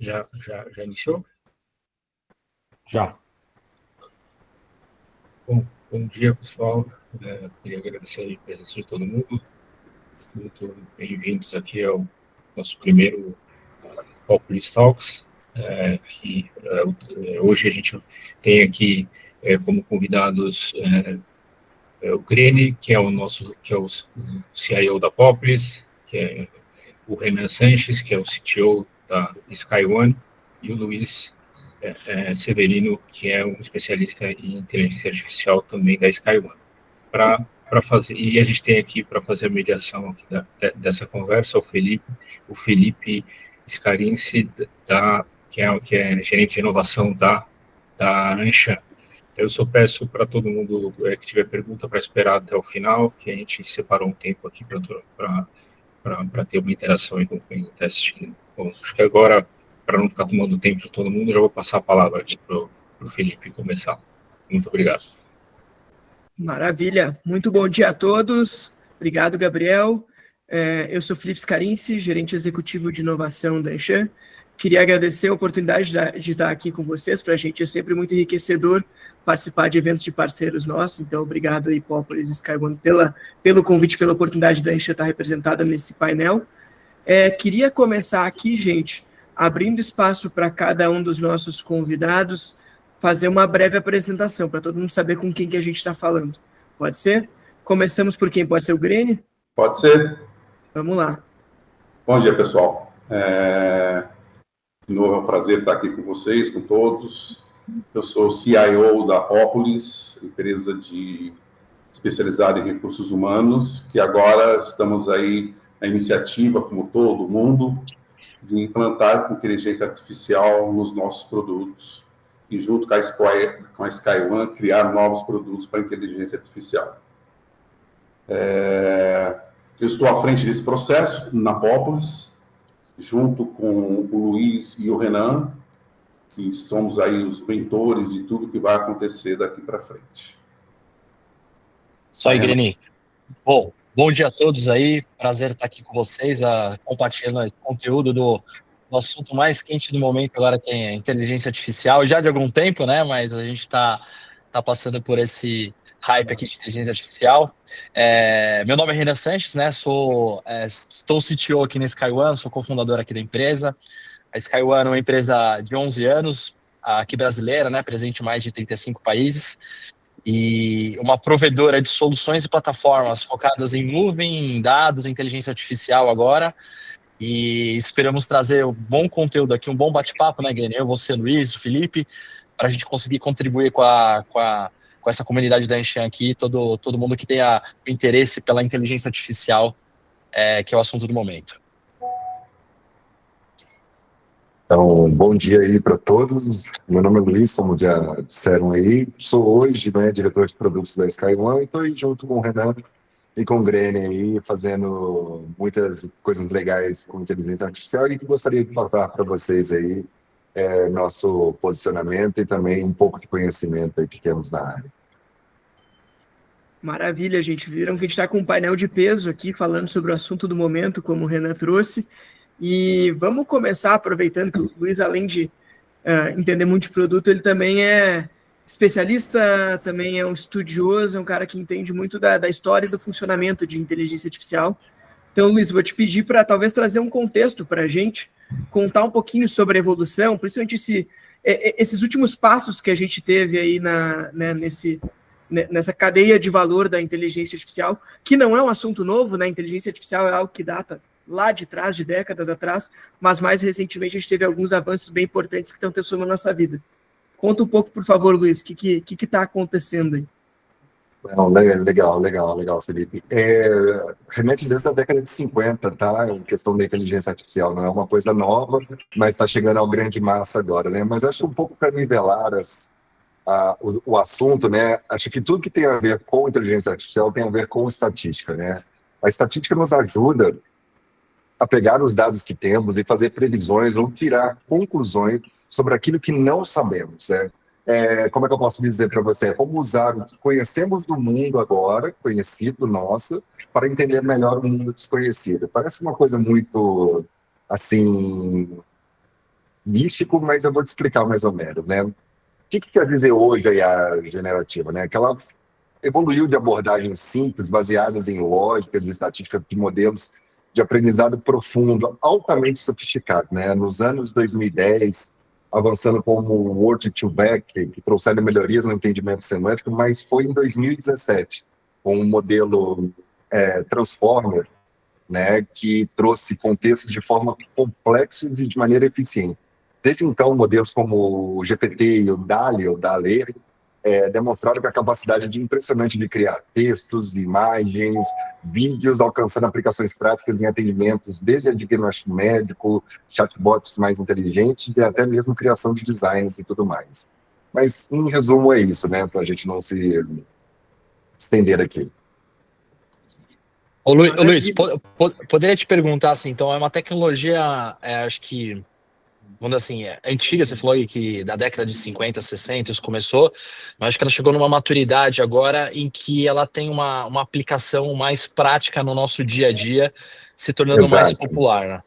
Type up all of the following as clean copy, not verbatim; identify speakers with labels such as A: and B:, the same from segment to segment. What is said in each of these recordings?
A: Já iniciou?
B: Já.
A: Bom dia, pessoal. Queria agradecer a presença de todo mundo. Muito bem-vindos aqui ao nosso primeiro Populis Talks. Hoje a gente tem aqui como convidados o Grene, que é o CIO da Populis, que é o Renan Sanches, que é o CTO da SkyOne, e o Luiz Severino, que é um especialista em inteligência artificial também da SkyOne. Para fazer, e a gente tem aqui para fazer a mediação aqui dessa conversa o Felipe Scarinci, que é gerente de inovação da Anshan. Eu só peço para todo mundo que tiver pergunta para esperar até o final, que a gente separou um tempo aqui para ter uma interação aí com quem está assistindo. Bom, acho que agora, para não ficar tomando tempo de todo mundo, já vou passar a palavra aqui para o Felipe começar. Muito obrigado.
C: Maravilha. Muito bom dia a todos. Obrigado, Gabriel. Eu sou Felipe Scarinci, gerente executivo de inovação da Anshan. Queria agradecer a oportunidade de estar aqui com vocês. Para a gente é sempre muito enriquecedor participar de eventos de parceiros nossos. Então, obrigado aí, Populis e SkyOne, pelo convite, pela oportunidade da Anshan estar representada nesse painel. Queria começar aqui, gente, abrindo espaço para cada um dos nossos convidados fazer uma breve apresentação, para todo mundo saber com quem que a gente está falando. Pode ser? Começamos por quem? Pode ser o Grene?
D: Pode ser.
C: Vamos lá.
D: Bom dia, pessoal. De novo, é um prazer estar aqui com vocês, com todos. Eu sou o CIO da Populis, empresa especializada em recursos humanos, que agora estamos aí na iniciativa, como todo mundo, de implantar inteligência artificial nos nossos produtos e, junto com a SkyOne, criar novos produtos para inteligência artificial. Eu estou à frente desse processo na Populis, junto com o Luiz e o Renan, que somos aí os mentores de tudo que vai acontecer daqui para frente.
B: Só aí, Greni. Bom dia a todos aí. Prazer estar aqui com vocês, compartilhando esse conteúdo do assunto mais quente do momento agora, que é a inteligência artificial, já de algum tempo, né? Mas a gente está passando por esse hype aqui de inteligência artificial. Meu nome é Renan Sanches, né? Estou CTO aqui na SkyOne, sou cofundador aqui da empresa. A SkyOne é uma empresa de 11 anos, aqui brasileira, né? Presente em mais de 35 países. E uma provedora de soluções e plataformas focadas em nuvem, em dados, em inteligência artificial agora. E esperamos trazer um bom conteúdo aqui, um bom bate-papo, né, Guilherme? Eu, você, Luiz, o Felipe, para a gente conseguir contribuir com essa comunidade da Anshan aqui, todo mundo que tenha interesse pela inteligência artificial, que é o assunto do momento.
E: Então, bom dia aí para todos. Meu nome é Luiz, como já disseram aí. Sou hoje, né, diretor de produtos da SkyOne, e estou aí junto com o Renan e com o Grene aí, fazendo muitas coisas legais com inteligência artificial, e que gostaria de passar para vocês aí nosso posicionamento e também um pouco de conhecimento aí que temos na área.
C: Maravilha, gente. Viram que a gente está com um painel de peso aqui, falando sobre o assunto do momento, como o Renan trouxe. E vamos começar aproveitando que o Luiz, além de entender muito de produto, ele também é especialista, também é um estudioso, é um cara que entende muito da história e do funcionamento de inteligência artificial. Então, Luiz, vou te pedir para talvez trazer um contexto para a gente, contar um pouquinho sobre a evolução, principalmente esses últimos passos que a gente teve aí nessa cadeia de valor da inteligência artificial, que não é um assunto novo, né? A inteligência artificial é algo que data lá de trás, de décadas atrás, mas mais recentemente a gente teve alguns avanços bem importantes que estão transformando a nossa vida. Conta um pouco, por favor, Luiz, o que está acontecendo aí?
E: Não, legal, Felipe. Remete desde a década de 50, tá? Em questão da inteligência artificial, não é uma coisa nova, mas está chegando ao grande massa agora, né? Mas acho um pouco para nivelar o assunto, né? Acho que tudo que tem a ver com inteligência artificial tem a ver com estatística, né? A estatística nos ajuda a pegar os dados que temos e fazer previsões ou tirar conclusões sobre aquilo que não sabemos, né? Como é que eu posso dizer para você? Como usar o que conhecemos do mundo agora, conhecido nosso, para entender melhor o mundo desconhecido. Parece uma coisa muito, assim, místico, mas eu vou te explicar mais ou menos, né? O que quer dizer hoje a IA generativa, né? Que ela evoluiu de abordagens simples, baseadas em lógicas e estatísticas de modelos de aprendizado profundo, altamente sofisticado, né? Nos anos 2010, avançando como o Word2Vec, que trouxeram melhorias no entendimento semântico, mas foi em 2017, com um modelo Transformer, né, que trouxe contextos de forma complexa e de maneira eficiente. Desde então, modelos como o GPT e o DALL-E, demonstraram que a capacidade impressionante de criar textos, imagens, vídeos, alcançando aplicações práticas em atendimentos, desde diagnóstico médico, chatbots mais inteligentes e até mesmo criação de designs e tudo mais. Mas, em resumo, é isso, né, para a gente não se estender aqui.
B: Ô, Luiz, poderia te perguntar, assim, então é uma tecnologia, acho que, vamos dizer assim, antiga, você falou aí que da década de 50, 60 isso começou, mas acho que ela chegou numa maturidade agora em que ela tem uma aplicação mais prática no nosso dia a dia, se tornando mais popular, né?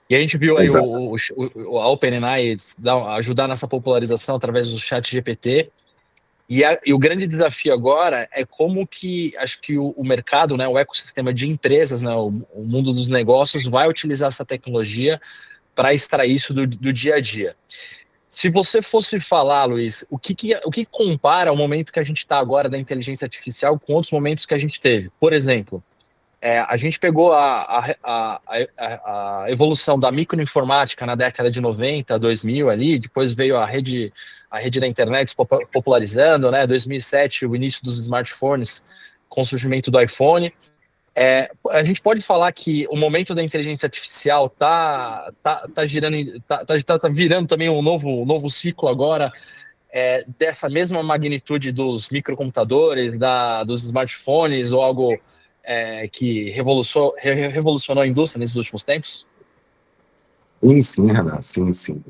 B: E a gente viu aí a OpenAI ajudar nessa popularização através do ChatGPT. E o grande desafio agora é como que, acho que o mercado, né, o ecossistema de empresas, né, o mundo dos negócios vai utilizar essa tecnologia para extrair isso do dia a dia. Se você fosse falar, Luiz, o que compara o momento que a gente está agora da inteligência artificial com outros momentos que a gente teve? Por exemplo, a gente pegou a evolução da microinformática na década de 90, 2000 ali, depois veio a rede da internet se popularizando, né? 2007, o início dos smartphones com o surgimento do iPhone. A gente pode falar que o momento da inteligência artificial tá virando também um novo ciclo agora, dessa mesma magnitude dos microcomputadores, dos smartphones, ou algo que revolucionou a indústria nesses últimos tempos?
E: Sim, Renan, sim.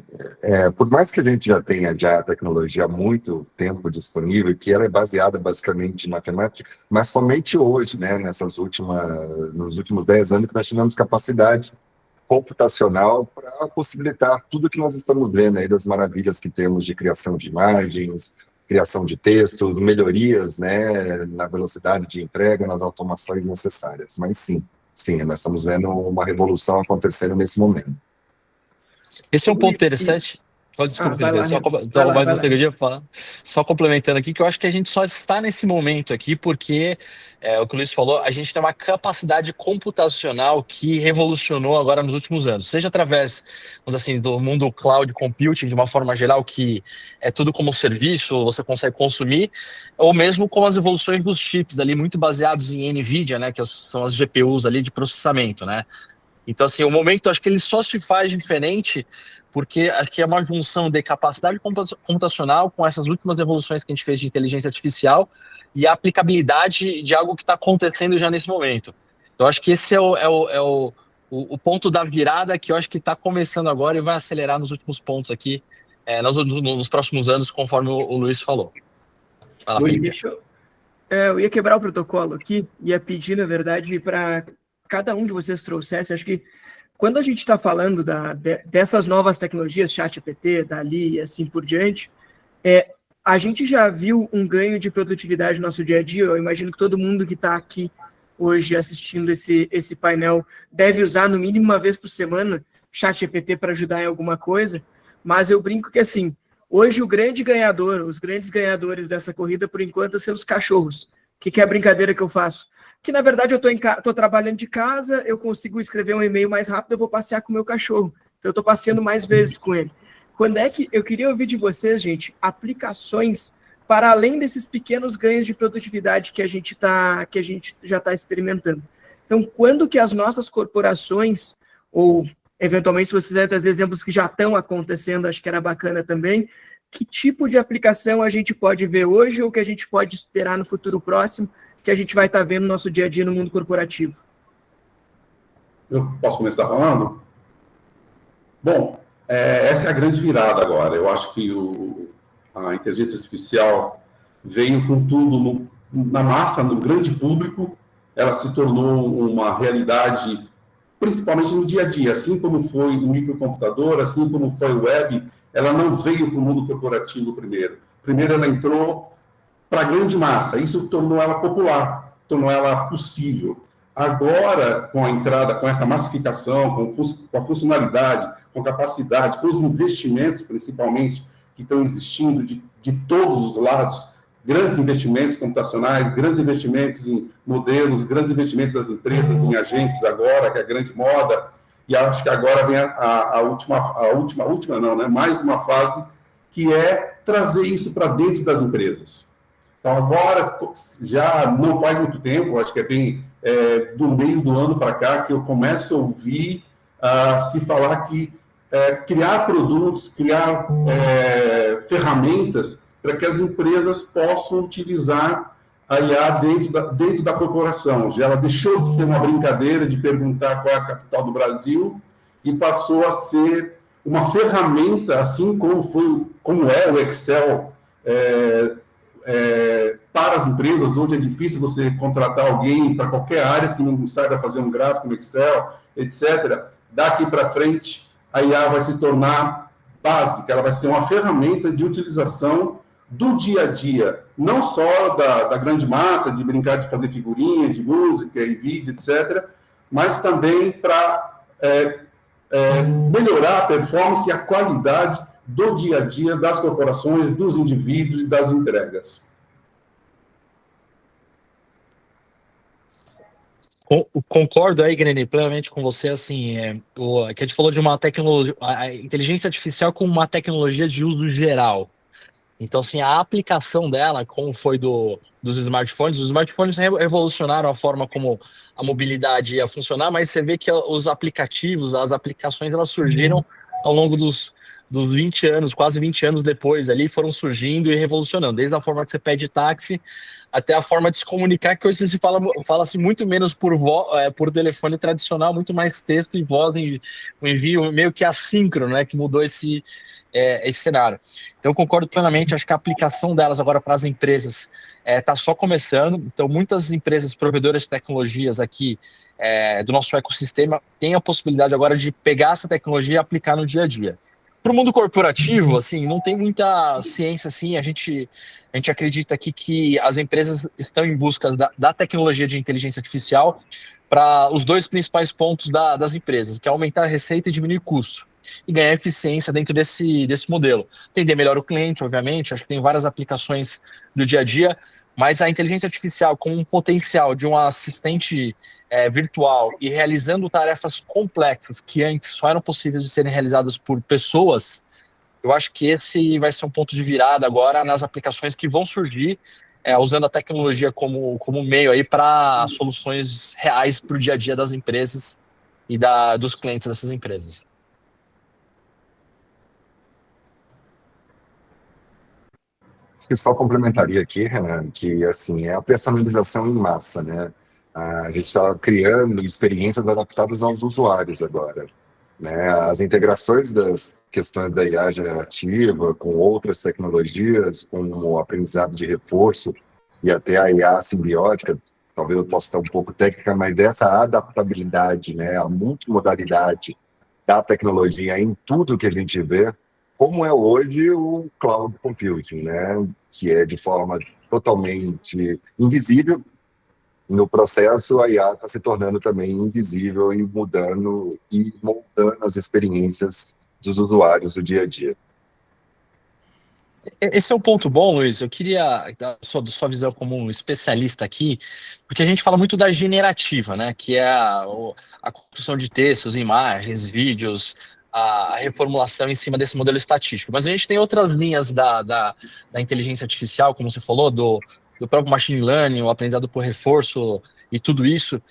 E: Por mais que a gente já tenha a tecnologia há muito tempo disponível, que ela é baseada basicamente em matemática, mas somente hoje, né, nos últimos 10 anos, que nós tivemos capacidade computacional para possibilitar tudo que nós estamos vendo aí das maravilhas que temos de criação de imagens, criação de texto, melhorias, né, na velocidade de entrega, nas automações necessárias. Mas sim, nós estamos vendo uma revolução acontecendo nesse momento.
B: Esse é um ponto interessante. Desculpa, Felipe, só complementando aqui, que eu acho que a gente só está nesse momento aqui porque, o que o Luiz falou, a gente tem uma capacidade computacional que revolucionou agora nos últimos anos, seja através, vamos dizer assim, do mundo cloud computing, de uma forma geral, que é tudo como serviço, você consegue consumir, ou mesmo com as evoluções dos chips ali, muito baseados em NVIDIA, né, que são as GPUs ali de processamento, né? Então, assim, o momento, acho que ele só se faz diferente porque acho que é uma junção de capacidade computacional com essas últimas evoluções que a gente fez de inteligência artificial e a aplicabilidade de algo que está acontecendo já nesse momento. Então, acho que esse é o ponto da virada que eu acho que está começando agora e vai acelerar nos últimos pontos aqui, nos próximos anos, conforme o Luiz falou. Fala, Luiz,
C: eu ia quebrar o protocolo aqui, ia pedir, na verdade, para cada um de vocês trouxesse. Acho que quando a gente está falando dessas novas tecnologias, ChatGPT, DALL-E e assim por diante, a gente já viu um ganho de produtividade no nosso dia a dia. Eu imagino que todo mundo que está aqui hoje assistindo esse painel deve usar no mínimo uma vez por semana ChatGPT para ajudar em alguma coisa, mas eu brinco que, assim, hoje os grandes ganhadores dessa corrida, por enquanto, são os cachorros. O que é a brincadeira que eu faço? Que, na verdade, eu estou trabalhando de casa, eu consigo escrever um e-mail mais rápido, eu vou passear com o meu cachorro. Então, eu estou passeando mais vezes com ele. Quando é que eu queria ouvir de vocês, gente, aplicações para além desses pequenos ganhos de produtividade que a gente já está experimentando? Então, quando que as nossas corporações, ou eventualmente, se vocês quiserem trazer exemplos que já estão acontecendo, acho que era bacana também, que tipo de aplicação a gente pode ver hoje ou que a gente pode esperar no futuro próximo, que a gente vai estar vendo no nosso dia a dia no mundo corporativo?
D: Eu posso começar falando? Bom, essa é a grande virada agora. Eu acho que a inteligência artificial veio com tudo na massa, no grande público. Ela se tornou uma realidade principalmente no dia a dia, assim como foi o microcomputador, assim como foi o web, ela não veio para o mundo corporativo primeiro. Primeiro ela entrou para a grande massa, isso tornou ela popular, tornou ela possível. Agora, com a entrada, com essa massificação, com a funcionalidade, com a capacidade, com os investimentos, principalmente, que estão existindo de todos os lados, grandes investimentos computacionais, grandes investimentos em modelos, grandes investimentos das empresas, em agentes agora, que é a grande moda, e acho que agora vem mais uma fase, que é trazer isso para dentro das empresas. Então, agora, já não faz muito tempo, acho que é bem do meio do ano para cá, que eu começo a ouvir se falar que criar produtos, criar ferramentas para que as empresas possam utilizar a IA dentro da corporação. Já ela deixou de ser uma brincadeira de perguntar qual é a capital do Brasil e passou a ser uma ferramenta, assim como é o Excel, para as empresas. Hoje é difícil você contratar alguém para qualquer área que não saiba fazer um gráfico no Excel, etc. Daqui para frente, a IA vai se tornar básica, ela vai ser uma ferramenta de utilização do dia a dia, não só da grande massa, de brincar de fazer figurinha, de música e vídeo, etc., mas também para melhorar a performance e a qualidade do dia a dia das corporações, dos indivíduos e das entregas.
B: Concordo aí, Greni, plenamente com você, assim, que a gente falou de uma tecnologia, a inteligência artificial como uma tecnologia de uso geral. Então, assim, a aplicação dela, como foi dos smartphones, os smartphones revolucionaram a forma como a mobilidade ia funcionar, mas você vê que os aplicativos, as aplicações, elas surgiram ao longo dos 20 anos, quase 20 anos depois ali, foram surgindo e revolucionando, desde a forma que você pede táxi até a forma de se comunicar, que hoje se fala-se muito menos por telefone tradicional, muito mais texto e voz, um envio meio que assíncrono, né, que mudou esse cenário. Então, eu concordo plenamente, acho que a aplicação delas agora para as empresas está só começando. Então, muitas empresas provedoras de tecnologias aqui do nosso ecossistema têm a possibilidade agora de pegar essa tecnologia e aplicar no dia a dia. Para o mundo corporativo, assim, não tem muita ciência, assim, a gente acredita aqui que as empresas estão em busca da tecnologia de inteligência artificial para os dois principais pontos das empresas, que é aumentar a receita e diminuir custo, e ganhar eficiência dentro desse modelo. Entender melhor o cliente, obviamente, acho que tem várias aplicações do dia a dia, mas a inteligência artificial com um potencial de um assistente virtual e realizando tarefas complexas que antes só eram possíveis de serem realizadas por pessoas, eu acho que esse vai ser um ponto de virada agora nas aplicações que vão surgir, usando a tecnologia como meio aí para soluções reais para o dia a dia das empresas e dos clientes dessas empresas.
E: Eu só complementaria aqui, Renan, que assim, é a personalização em massa, né? A gente está criando experiências adaptadas aos usuários agora, né? As integrações das questões da IA generativa com outras tecnologias, como o aprendizado de reforço e até a IA simbiótica, talvez eu possa estar um pouco técnica, mas dessa adaptabilidade, né? A multimodalidade da tecnologia em tudo que a gente vê, como é hoje o cloud computing, né? Que é de forma totalmente invisível. No processo, a IA está se tornando também invisível e mudando e moldando as experiências dos usuários do dia a dia.
B: Esse é um ponto bom, Luiz. Eu queria dar sua visão como um especialista aqui, porque a gente fala muito da generativa, né? Que é a construção de textos, imagens, vídeos, a reformulação em cima desse modelo estatístico. Mas a gente tem outras linhas da inteligência artificial, como você falou, do próprio machine learning, o aprendizado por reforço e tudo isso.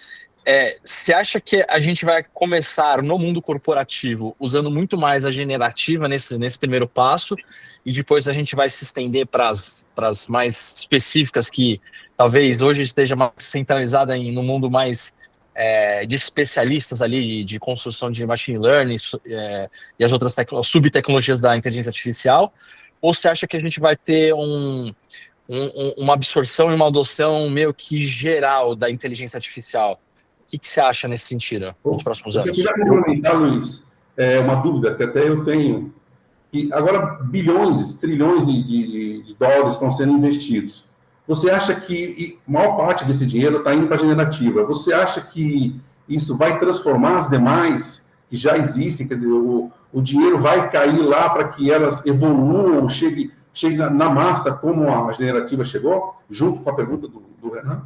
B: Você acha que a gente vai começar no mundo corporativo usando muito mais a generativa nesse primeiro passo e depois a gente vai se estender para as mais específicas que talvez hoje esteja mais centralizada no mundo mais de especialistas ali de construção de machine learning e as outras subtecnologias da inteligência artificial? Ou você acha que a gente vai ter uma absorção e uma adoção meio que geral da inteligência artificial? que você acha nesse sentido nos próximos
D: Se eu
B: anos?
D: quiser complementar, Luiz, uma dúvida que até eu tenho, que agora bilhões, trilhões de dólares estão sendo investidos. Você acha que a maior parte desse dinheiro está indo para a generativa? Você acha que isso vai transformar as demais que já existem? Quer dizer, o dinheiro vai cair lá para que elas evoluam, chegue na massa como a generativa chegou? Junto com a pergunta do Renan?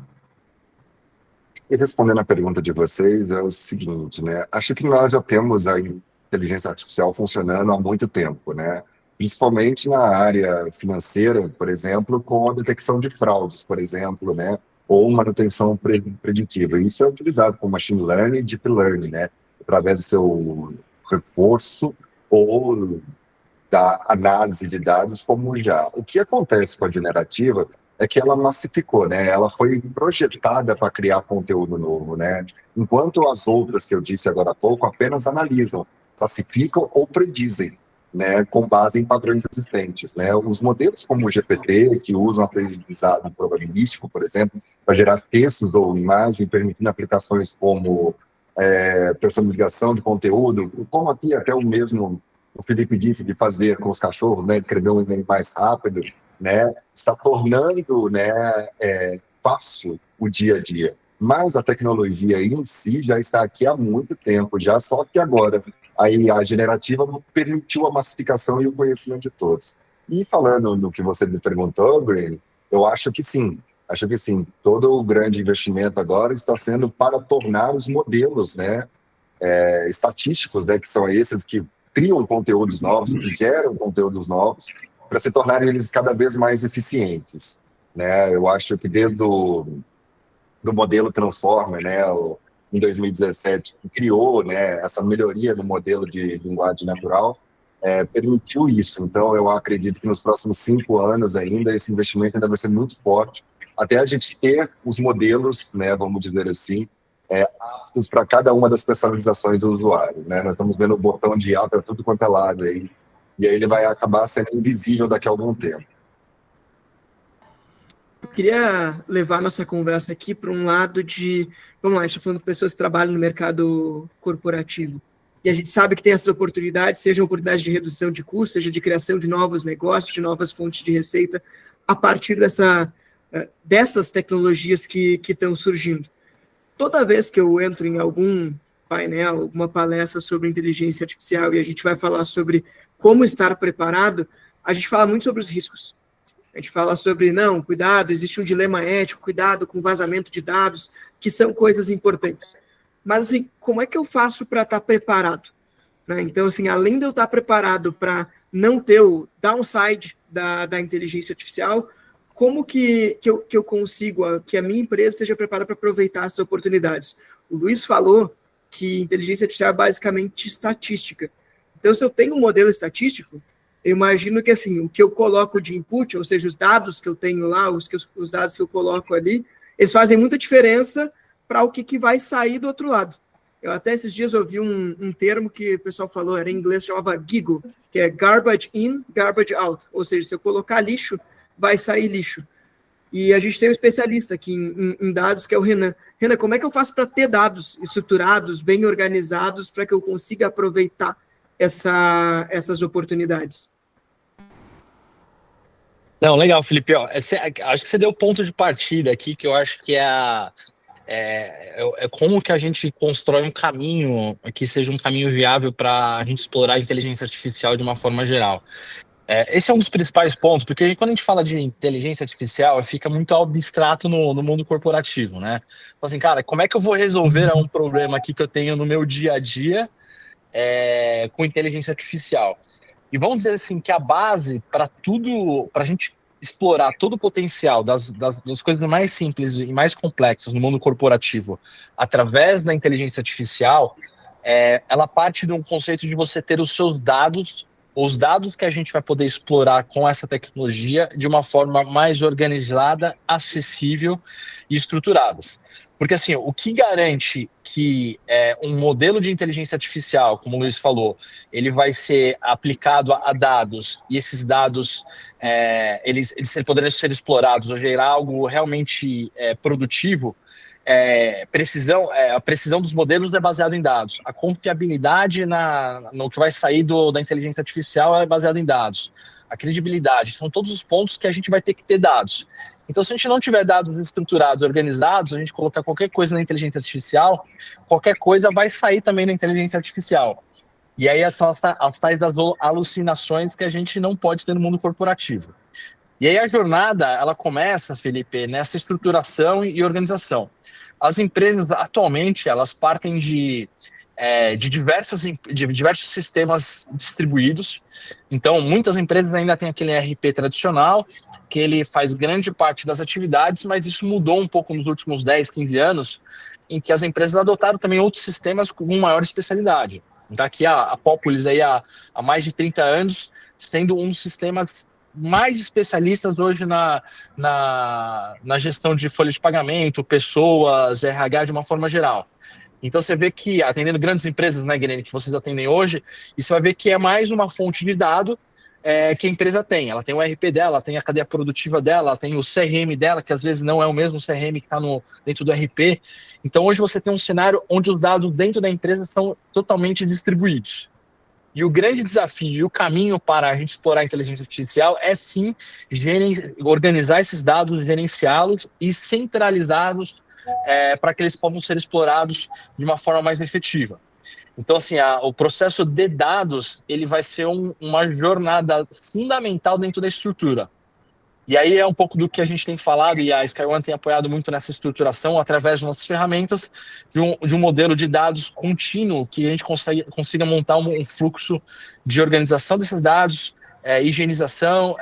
E: E respondendo a pergunta de vocês, é o seguinte, né? Acho que nós já temos a inteligência artificial funcionando há muito tempo, né? Principalmente na área financeira, por exemplo, com a detecção de fraudes, por exemplo, né? Ou manutenção preditiva. Isso é utilizado com machine learning e deep learning, né? Através do seu reforço ou da análise de dados como já. O que acontece com a generativa é que ela massificou, né? Ela foi projetada para criar conteúdo novo, né? Enquanto as outras que eu disse agora há pouco apenas analisam, classificam ou predizem, né? Com base em padrões existentes, né? Os modelos como o GPT, que usam aprendizado probabilístico, por exemplo, para gerar textos ou imagem, permitindo aplicações como personalização de conteúdo, como aqui até o Felipe disse de fazer com os cachorros, né? Escrever um e-mail mais rápido, né, está tornando, né, fácil o dia a dia. Mas a tecnologia em si já está aqui há muito tempo, já só que agora a generativa permitiu a massificação e o conhecimento de todos. E falando no que você me perguntou, Green, eu acho que sim. Acho que sim. Todo o grande investimento agora está sendo para tornar os modelos, né, estatísticos, né, que são esses que criam conteúdos novos, que geram conteúdos novos, para se tornarem eles cada vez mais eficientes, né? Eu acho que desde do modelo Transformer, né, em 2017, que criou, né, essa melhoria no modelo de linguagem natural, permitiu isso. Então, eu acredito que nos próximos 5 anos ainda, esse investimento ainda vai ser muito forte, até a gente ter os modelos, né, vamos dizer assim, aptos para cada uma das personalizações do usuário, né? Nós estamos vendo o botão de IA para tudo quanto é lado aí, e aí ele vai acabar sendo invisível daqui a algum tempo.
C: Eu queria levar nossa conversa aqui para um lado de... Vamos lá, a gente está falando de pessoas que trabalham no mercado corporativo. E a gente sabe que tem essas oportunidades, seja oportunidade de redução de custos, seja de criação de novos negócios, de novas fontes de receita, a partir dessas tecnologias que estão surgindo. Toda vez que eu entro em algum painel, alguma palestra sobre inteligência artificial e a gente vai falar sobre como estar preparado, a gente fala muito sobre os riscos. A gente fala sobre, não, cuidado, existe um dilema ético, cuidado com vazamento de dados, que são coisas importantes. Mas, assim, como é que eu faço para estar preparado? Né? Então, assim, além de eu estar preparado para não ter o downside da inteligência artificial, como que eu consigo que a minha empresa esteja preparada para aproveitar essas oportunidades? O Luiz falou que inteligência artificial é basicamente estatística. Então, se eu tenho um modelo estatístico, eu imagino que assim, o que eu coloco de input, ou seja, os dados que eu tenho lá, os dados que eu coloco ali, eles fazem muita diferença para o que vai sair do outro lado. Eu até esses dias ouvi um termo que o pessoal falou, era em inglês, chamava GIGO, que é Garbage In, Garbage Out. Ou seja, se eu colocar lixo, vai sair lixo. E a gente tem um especialista aqui em dados, que é o Renan. Renan, como é que eu faço para ter dados estruturados, bem organizados, para que eu consiga aproveitar essas oportunidades?
B: Não, legal, Felipe. Acho que você deu o ponto de partida aqui, que eu acho que é como que a gente constrói um caminho que seja um caminho viável para a gente explorar a inteligência artificial de uma forma geral. Esse é um dos principais pontos, porque quando a gente fala de inteligência artificial, fica muito abstrato no mundo corporativo, né? Então, assim, cara, como é que eu vou resolver um problema aqui que eu tenho no meu dia a dia com inteligência artificial? E vamos dizer assim, que a base para tudo, para a gente explorar todo o potencial das coisas mais simples e mais complexas no mundo corporativo através da inteligência artificial, ela parte de um conceito de você ter os seus dados, os dados que a gente vai poder explorar com essa tecnologia de uma forma mais organizada, acessível e estruturadas. Porque, assim, o que garante que um modelo de inteligência artificial, como o Luiz falou, ele vai ser aplicado a dados, e esses dados, eles poderão ser explorados ou gerar algo realmente produtivo, a precisão dos modelos é baseada em dados. A confiabilidade no que vai sair da inteligência artificial é baseada em dados. A credibilidade, são todos os pontos que a gente vai ter que ter dados. Então, se a gente não tiver dados estruturados, organizados, a gente colocar qualquer coisa na inteligência artificial, qualquer coisa vai sair também na inteligência artificial. E aí são as tais das alucinações que a gente não pode ter no mundo corporativo. E aí a jornada, ela começa, Felipe, nessa estruturação e organização. As empresas, atualmente, elas partem de diversos sistemas distribuídos. Então, muitas empresas ainda têm aquele ERP tradicional, que ele faz grande parte das atividades, mas isso mudou um pouco nos últimos 10, 15 anos, em que as empresas adotaram também outros sistemas com maior especialidade. Daqui a Populis, aí, há mais de 30 anos, sendo um dos sistemas mais especialistas hoje na gestão de folha de pagamento, pessoas, RH de uma forma geral. Então você vê que, atendendo grandes empresas, né, Guilherme, que vocês atendem hoje, e você vai ver que é mais uma fonte de dado que a empresa tem. Ela tem o RP dela, tem a cadeia produtiva dela, tem o CRM dela, que às vezes não é o mesmo CRM que está dentro do RP. Então hoje você tem um cenário onde os dados dentro da empresa estão totalmente distribuídos. E o grande desafio e o caminho para a gente explorar a inteligência artificial é, sim, organizar esses dados, gerenciá-los e centralizá-los para que eles possam ser explorados de uma forma mais efetiva. Então, assim, o processo de dados ele vai ser uma jornada fundamental dentro da estrutura. E aí é um pouco do que a gente tem falado, e a SkyOne tem apoiado muito nessa estruturação através de nossas ferramentas, de um modelo de dados contínuo, que a gente consiga montar um fluxo de organização desses dados, higienização,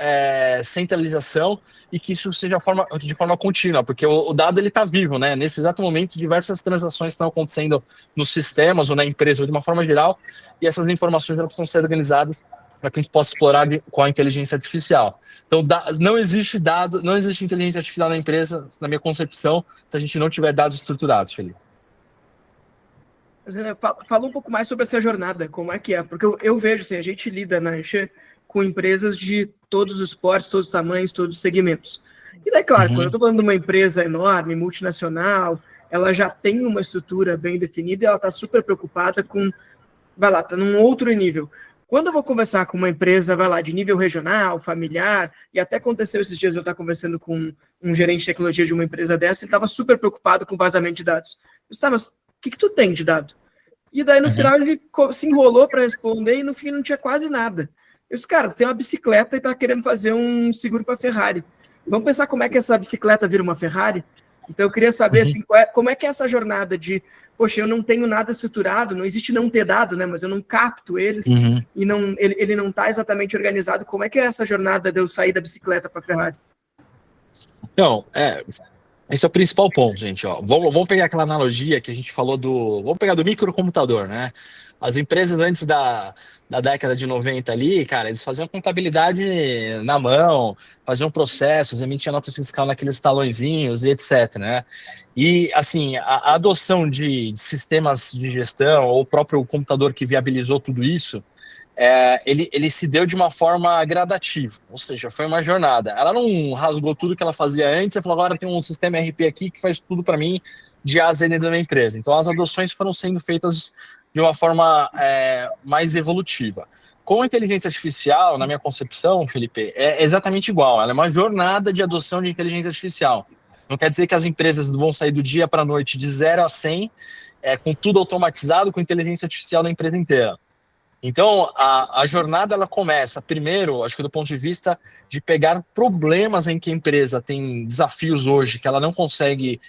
B: centralização, e que isso seja de forma contínua, porque o dado está vivo, né? Nesse exato momento, diversas transações estão acontecendo nos sistemas ou na empresa ou de uma forma geral, e essas informações precisam ser organizadas para que a gente possa explorar com a inteligência artificial. Então, não existe inteligência artificial na empresa, na minha concepção, se a gente não tiver dados estruturados, Felipe.
C: Fala um pouco mais sobre essa jornada, como é que é, porque eu vejo, assim, a gente lida na Enche com empresas de todos os portes, todos os tamanhos, todos os segmentos. E daí, claro, quando eu estou falando de uma empresa enorme, multinacional, ela já tem uma estrutura bem definida e ela está super preocupada com, está num outro nível. Quando eu vou conversar com uma empresa, de nível regional, familiar, e até aconteceu esses dias eu estava conversando com um gerente de tecnologia de uma empresa dessa, e estava super preocupado com vazamento de dados. Eu disse, mas o que tu tem de dado? E daí, no final, ele se enrolou para responder, e no fim não tinha quase nada. Eu disse, cara, tu tem uma bicicleta e tá querendo fazer um seguro para Ferrari. Vamos pensar como é que essa bicicleta vira uma Ferrari? Então, eu queria saber, assim, como é que é essa jornada de... Poxa, eu não tenho nada estruturado, não existe não ter dado, né? Mas eu não capto eles e ele não está exatamente organizado. Como é que é essa jornada de eu sair da bicicleta para a Ferrari?
B: Então, esse é o principal ponto, gente. Ó. Vamos pegar aquela analogia que a gente falou Vamos pegar do microcomputador, né? As empresas antes da década de 90 ali, cara, eles faziam contabilidade na mão, faziam processos, emitiam nota fiscal naqueles talõezinhos e etc, né? E, assim, a adoção de sistemas de gestão, ou o próprio computador que viabilizou tudo isso, ele se deu de uma forma gradativa, ou seja, foi uma jornada. Ela não rasgou tudo que ela fazia antes e falou, agora tem um sistema RP aqui que faz tudo para mim de A a Z dentro da minha empresa. Então, as adoções foram sendo feitas de uma forma mais evolutiva. Com a inteligência artificial, na minha concepção, Felipe, é exatamente igual. Ela é uma jornada de adoção de inteligência artificial. Não quer dizer que as empresas vão sair do dia para a noite de 0 a 100, com tudo automatizado, com inteligência artificial da empresa inteira. Então, a jornada ela começa, primeiro, acho que do ponto de vista de pegar problemas em que a empresa tem desafios hoje que ela não consegue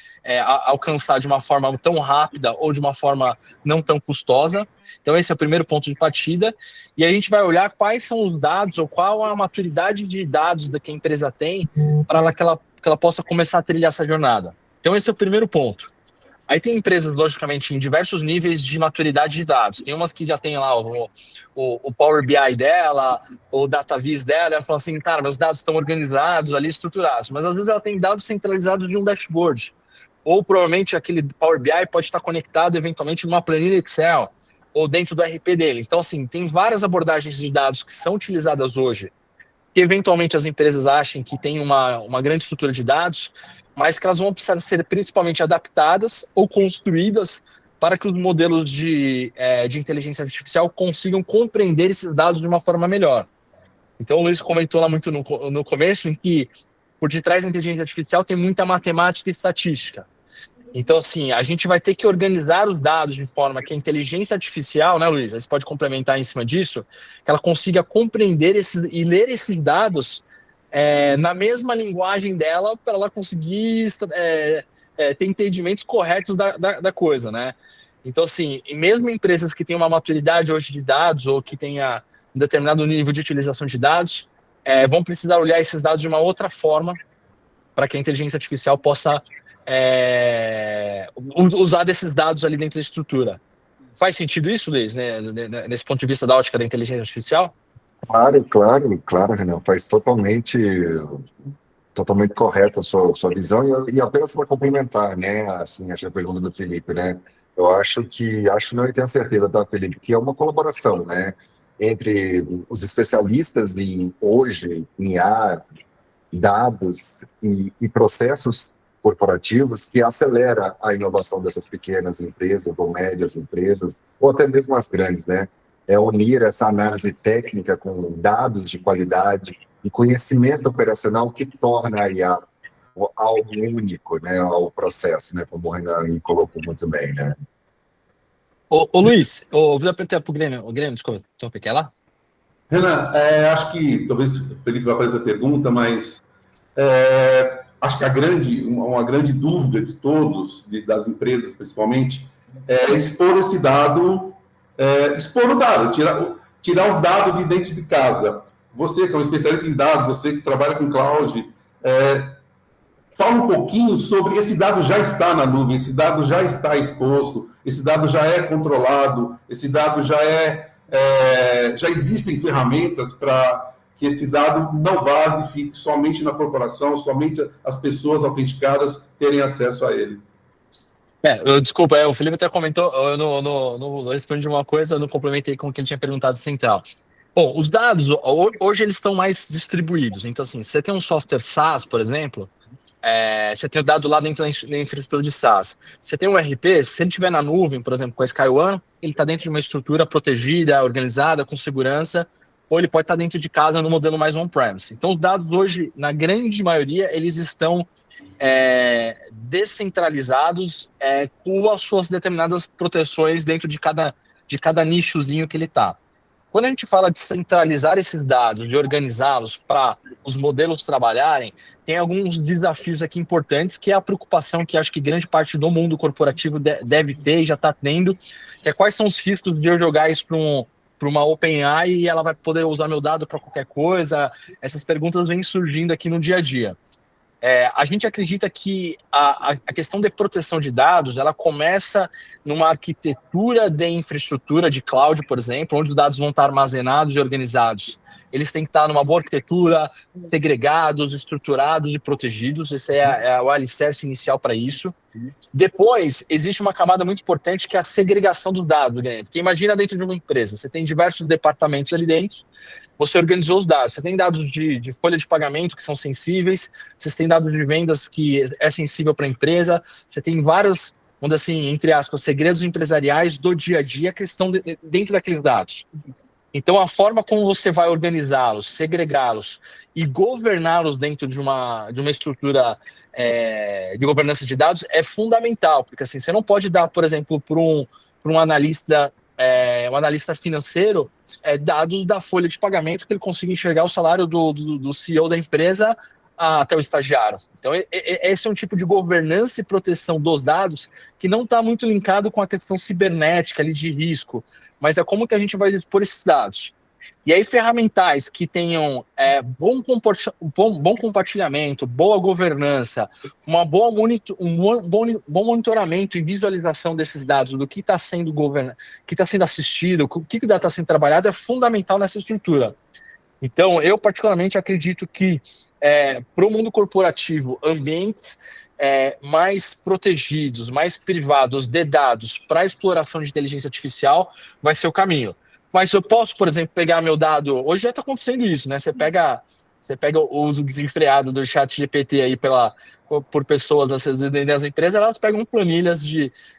B: alcançar de uma forma tão rápida ou de uma forma não tão custosa. Então, esse é o primeiro ponto de partida. E aí a gente vai olhar quais são os dados ou qual a maturidade de dados que a empresa tem para que ela possa começar a trilhar essa jornada. Então, esse é o primeiro ponto. Aí tem empresas, logicamente, em diversos níveis de maturidade de dados. Tem umas que já tem lá o Power BI dela, o DataVis dela, ela fala assim, cara, meus dados estão organizados ali, estruturados. Mas às vezes ela tem dados centralizados de um dashboard. Ou provavelmente aquele Power BI pode estar conectado eventualmente numa planilha Excel, ou dentro do RP dele. Então, assim, tem várias abordagens de dados que são utilizadas hoje, que eventualmente as empresas achem que tem uma grande estrutura de dados, mas que elas vão precisar ser principalmente adaptadas ou construídas para que os modelos de inteligência artificial consigam compreender esses dados de uma forma melhor. Então, o Luiz comentou lá muito no começo em que por detrás da inteligência artificial tem muita matemática e estatística. Então, assim, a gente vai ter que organizar os dados de forma que a inteligência artificial, né, Luiz? Você pode complementar em cima disso, que ela consiga compreender e ler esses dados na mesma linguagem dela, para ela conseguir ter entendimentos corretos da coisa, né? Então, assim, mesmo empresas que têm uma maturidade hoje de dados ou que tenha um determinado nível de utilização de dados, vão precisar olhar esses dados de uma outra forma para que a inteligência artificial possa usar desses dados ali dentro da estrutura. Faz sentido isso, Luiz, né, nesse ponto de vista da ótica da inteligência artificial?
E: Claro, Renan, faz totalmente correta a sua visão, e apenas para complementar, né, assim, a pergunta do Felipe, né, eu acho, não, eu tenho certeza, tá, Felipe, que é uma colaboração, né, entre os especialistas hoje em IA, dados e processos corporativos que acelera a inovação dessas pequenas empresas ou médias empresas, ou até mesmo as grandes, né? Unir essa análise técnica com dados de qualidade e conhecimento operacional que torna a IA algo único, né, ao processo, né, como o Renan colocou muito bem, né?
B: Ô Luiz, vou apertar para o Grêmio, desculpa, quer lá?
D: Renan, acho que talvez o Felipe vai fazer a pergunta, mas acho que uma grande dúvida de todos, das empresas principalmente, é expor esse dado, expor o dado, tirar o dado de dentro de casa. Você que é um especialista em dados, você que trabalha com cloud, fala um pouquinho sobre esse dado já está na nuvem, esse dado já está exposto, esse dado já é controlado, esse dado já existem ferramentas para que esse dado não vaze, fique somente na corporação, somente as pessoas autenticadas terem acesso a ele.
B: Desculpa, o Felipe até comentou, eu não respondi uma coisa, eu não complementei com o que ele tinha perguntado central. Bom, os dados, hoje eles estão mais distribuídos, então assim, você tem um software SaaS, por exemplo, você tem o dado lá dentro da infraestrutura de SaaS. Você tem um RP, se ele estiver na nuvem, por exemplo, com a SkyOne, ele está dentro de uma estrutura protegida, organizada, com segurança, ou ele pode estar dentro de casa no modelo mais on-premise. Então, os dados hoje, na grande maioria, eles estão descentralizados com as suas determinadas proteções dentro de cada nichozinho que ele está. Quando a gente fala de centralizar esses dados, de organizá-los para os modelos trabalharem, tem alguns desafios aqui importantes, que é a preocupação que acho que grande parte do mundo corporativo deve ter e já está tendo, que é quais são os riscos de eu jogar isso para uma OpenAI e ela vai poder usar meu dado para qualquer coisa. Essas perguntas vêm surgindo aqui no dia a dia. A gente acredita que a questão de proteção de dados, ela começa numa arquitetura de infraestrutura de cloud, por exemplo, onde os dados vão estar armazenados e organizados. Eles têm que estar numa boa arquitetura, segregados, estruturados e protegidos. Esse é o alicerce inicial para isso. Depois, existe uma camada muito importante, que é a segregação dos dados, né? Porque imagina dentro de uma empresa, você tem diversos departamentos ali dentro, você organizou os dados, você tem dados de folha de pagamento que são sensíveis, você tem dados de vendas que é sensível para a empresa, você tem vários, vamos dizer assim, entre aspas, segredos empresariais do dia a dia que estão dentro daqueles dados. Então, a forma como você vai organizá-los, segregá-los e governá-los dentro de uma estrutura de governança de dados é fundamental, porque assim, você não pode dar, por exemplo, para um analista financeiro dados da folha de pagamento que ele consiga enxergar o salário do CEO da empresa até o estagiário. Então, esse é um tipo de governança e proteção dos dados que não está muito linkado com a questão cibernética ali de risco, mas é como que a gente vai expor esses dados. E aí, ferramentais que tenham bom compartilhamento, boa governança, um bom monitoramento e visualização desses dados, do que está sendo que está sendo assistido, o que está sendo trabalhado, é fundamental nessa estrutura. Então, eu particularmente acredito que para o mundo corporativo, ambientes mais protegidos, mais privados de dados para exploração de inteligência artificial vai ser o caminho. Mas eu posso, por exemplo, pegar meu dado... Hoje já está acontecendo isso, né? Você pega Você pega o uso desenfreado do chat GPT aí por pessoas às vezes dentro das empresas, elas pegam planilhas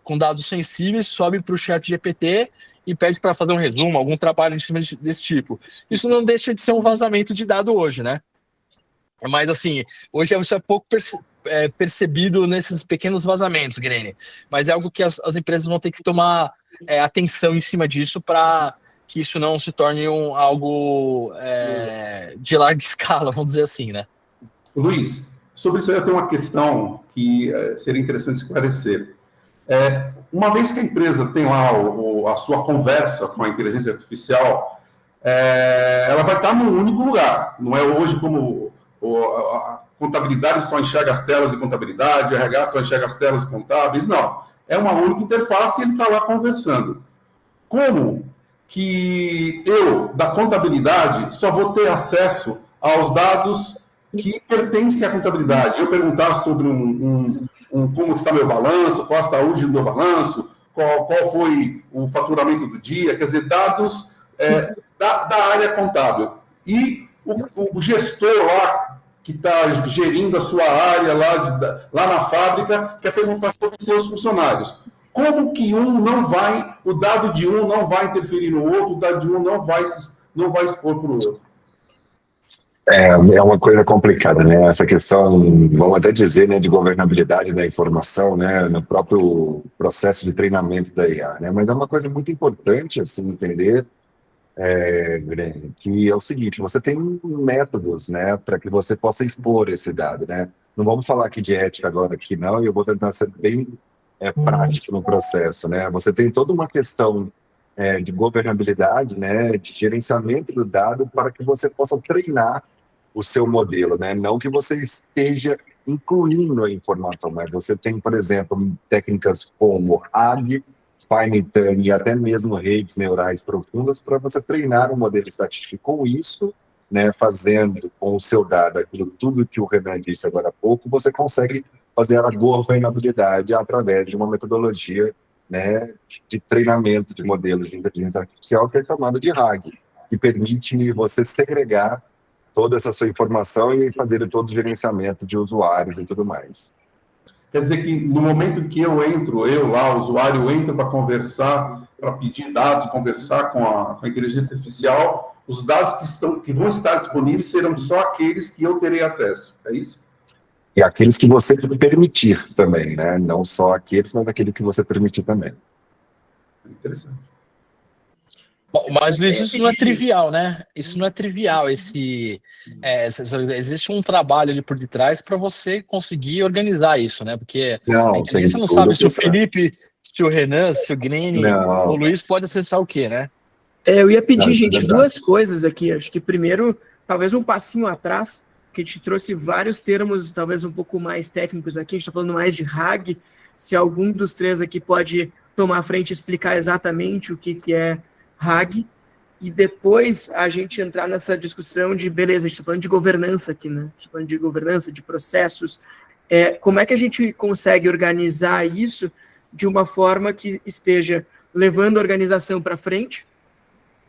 B: com dados sensíveis, sobem para o chat GPT e pede para fazer um resumo, algum trabalho desse tipo. Isso não deixa de ser um vazamento de dado hoje, né? Mas, assim, hoje isso é pouco percebido nesses pequenos vazamentos, Grene. Mas é algo que as empresas vão ter que tomar atenção em cima disso para que isso não se torne algo de larga escala, vamos dizer assim, né?
D: Luiz, sobre isso eu tenho uma questão que seria interessante esclarecer. Uma vez que a empresa tem lá a sua conversa com a inteligência artificial, ela vai estar num único lugar. Não é hoje como a contabilidade só enxerga as telas de contabilidade, a RH só enxerga as telas contábeis. Não. É uma única interface e ele está lá conversando. Como que eu, da contabilidade, só vou ter acesso aos dados que pertencem à contabilidade? Eu perguntar sobre como está meu balanço, qual a saúde do meu balanço, qual foi o faturamento do dia, quer dizer, dados da área contábil. E o gestor lá, que está gerindo a sua área lá na fábrica, quer perguntar sobre seus funcionários. Como que o dado de um não vai interferir no outro, o dado de um não vai expor para o outro?
E: É uma coisa complicada, né? Essa questão, vamos até dizer, né, de governabilidade da informação, né, no próprio processo de treinamento da IA, né? Mas é uma coisa muito importante, assim, entender, que é o seguinte: você tem métodos, né, para que você possa expor esse dado, né? Não vamos falar aqui de ética agora, aqui não, e eu vou tentar ser bem prático no processo, né? Você tem toda uma questão de governabilidade, né, de gerenciamento do dado para que você possa treinar o seu modelo, né? Não que você esteja incluindo a informação, mas você tem, por exemplo, técnicas como RAG, Fine-Tuning e até mesmo redes neurais profundas para você treinar um modelo estatístico. Com isso, né, fazendo com o seu dado tudo que o Renan disse agora há pouco, você consegue fazer a governabilidade através de uma metodologia, né, de treinamento de modelos de inteligência artificial, que é chamada de RAG, que permite você segregar toda essa sua informação e fazer todo o gerenciamento de usuários e tudo mais.
D: Quer dizer que no momento que o usuário entra para conversar, para pedir dados, conversar com a inteligência artificial, os dados que vão estar disponíveis serão só aqueles que eu terei acesso, é isso?
E: E aqueles que você permitir também, né? Não só aqueles, mas aqueles que você permitir também.
D: Interessante.
B: Bom, mas, Luiz, isso não é trivial, né? Isso não é trivial. Existe um trabalho ali por detrás para você conseguir organizar isso, né? Porque a inteligência não sabe se o Felipe, se o Renan, se o Grene, o Luiz pode acessar o quê, né?
C: Eu ia pedir, gente, duas coisas aqui. Acho que primeiro, talvez um passinho atrás, que a gente trouxe vários termos, talvez um pouco mais técnicos aqui. A gente está falando mais de RAG. Se algum dos três aqui pode tomar a frente e explicar exatamente o que é RAG, e depois a gente entrar nessa discussão de, beleza, a gente está falando de governança aqui, né? A gente está falando de governança, de processos. Como é que a gente consegue organizar isso de uma forma que esteja levando a organização para frente,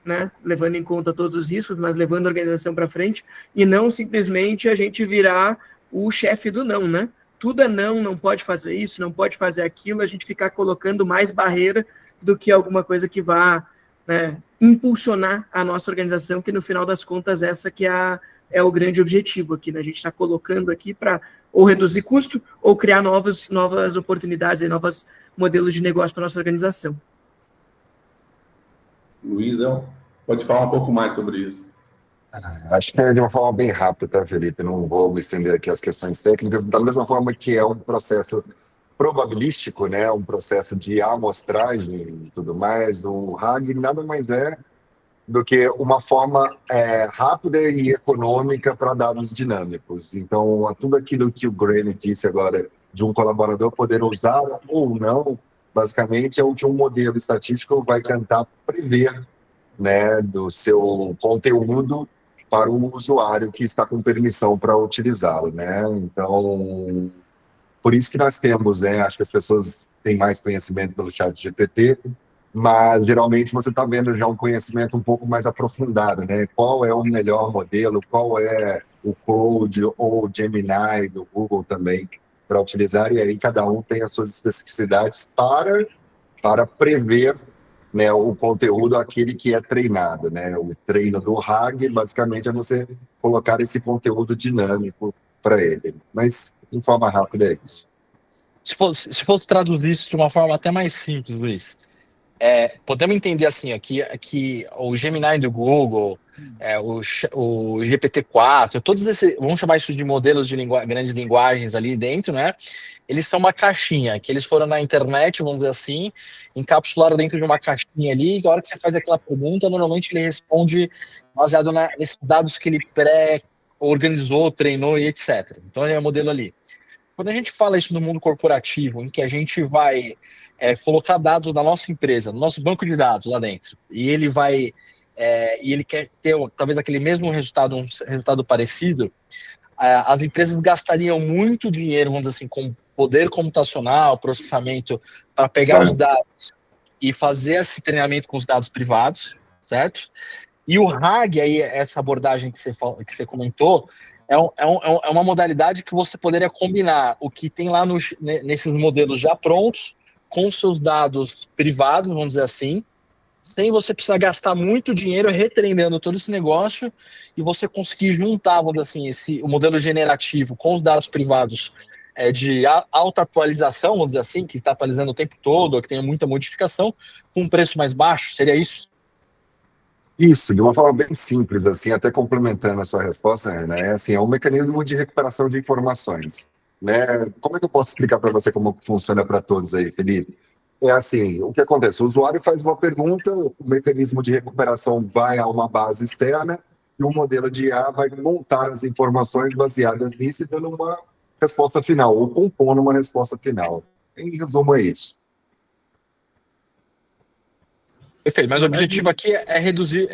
C: né? Levando em conta todos os riscos, mas levando a organização para frente, e não simplesmente a gente virar o chefe do não, né? Tudo é não pode fazer isso, não pode fazer aquilo, a gente ficar colocando mais barreira do que alguma coisa que vá, né, impulsionar a nossa organização, que no final das contas essa que é o grande objetivo aqui, né? A gente está colocando aqui para ou reduzir custo ou criar novas oportunidades e novos modelos de negócio para a nossa organização.
D: Luiz, pode falar um pouco mais sobre isso.
E: Acho que é de uma forma bem rápida, tá, Felipe? Não vou me estender aqui as questões técnicas, da mesma forma que é um processo probabilístico, né, um processo de amostragem e tudo mais. O RAG nada mais é do que uma forma rápida e econômica para dados dinâmicos. Então, tudo aquilo que o Grene disse agora, de um colaborador poder usar ou não, basicamente é o que um modelo estatístico vai tentar prever, né, do seu conteúdo para o usuário que está com permissão para utilizá-lo, né? Então, por isso que nós temos, né, acho que as pessoas têm mais conhecimento pelo chat GPT, mas geralmente você está vendo já um conhecimento um pouco mais aprofundado, né? Qual é o melhor modelo, qual é o Claude ou o Gemini do Google também para utilizar, e aí cada um tem as suas especificidades para prever, né, o conteúdo aquele que é treinado, né? O treino do RAG, basicamente, é você colocar esse conteúdo dinâmico para ele. Mas, em forma rápida, é isso.
B: Se fosse traduzir isso de uma forma até mais simples, Luiz, podemos entender assim, que o Gemini do Google, o GPT-4, todos esses, vamos chamar isso de modelos de grandes linguagens ali dentro, né? Eles são uma caixinha, que eles foram na internet, vamos dizer assim, encapsularam dentro de uma caixinha ali, e a hora que você faz aquela pergunta, normalmente ele responde baseado nesses dados que ele pré-organizou, treinou e etc. Então ele é o modelo ali. Quando a gente fala isso no mundo corporativo, em que a gente vai colocar dados da nossa empresa, do nosso banco de dados lá dentro, e ele vai e ele quer ter talvez aquele mesmo resultado, um resultado parecido, as empresas gastariam muito dinheiro, vamos dizer assim, com poder computacional, processamento, para pegar os dados e fazer esse treinamento com os dados privados, certo? E o RAG, aí, essa abordagem que você comentou, é uma modalidade que você poderia combinar o que tem lá nesses modelos já prontos com os seus dados privados, vamos dizer assim, sem você precisar gastar muito dinheiro retreinando todo esse negócio e você conseguir juntar, vamos dizer assim, o modelo generativo com os dados privados de alta atualização, vamos dizer assim, que está atualizando o tempo todo, ou que tem muita modificação, com um preço mais baixo, seria isso?
E: Isso, de uma forma bem simples, assim, até complementando a sua resposta, né? Assim, é um mecanismo de recuperação de informações, né? Como é que eu posso explicar para você como funciona para todos aí, Felipe? É assim, o que acontece? O usuário faz uma pergunta, o mecanismo de recuperação vai a uma base externa e o modelo de IA vai montar as informações baseadas nisso e dando uma resposta final, ou compondo uma resposta final. Em resumo, é isso.
B: Perfeito, mas o objetivo aqui é reduzir,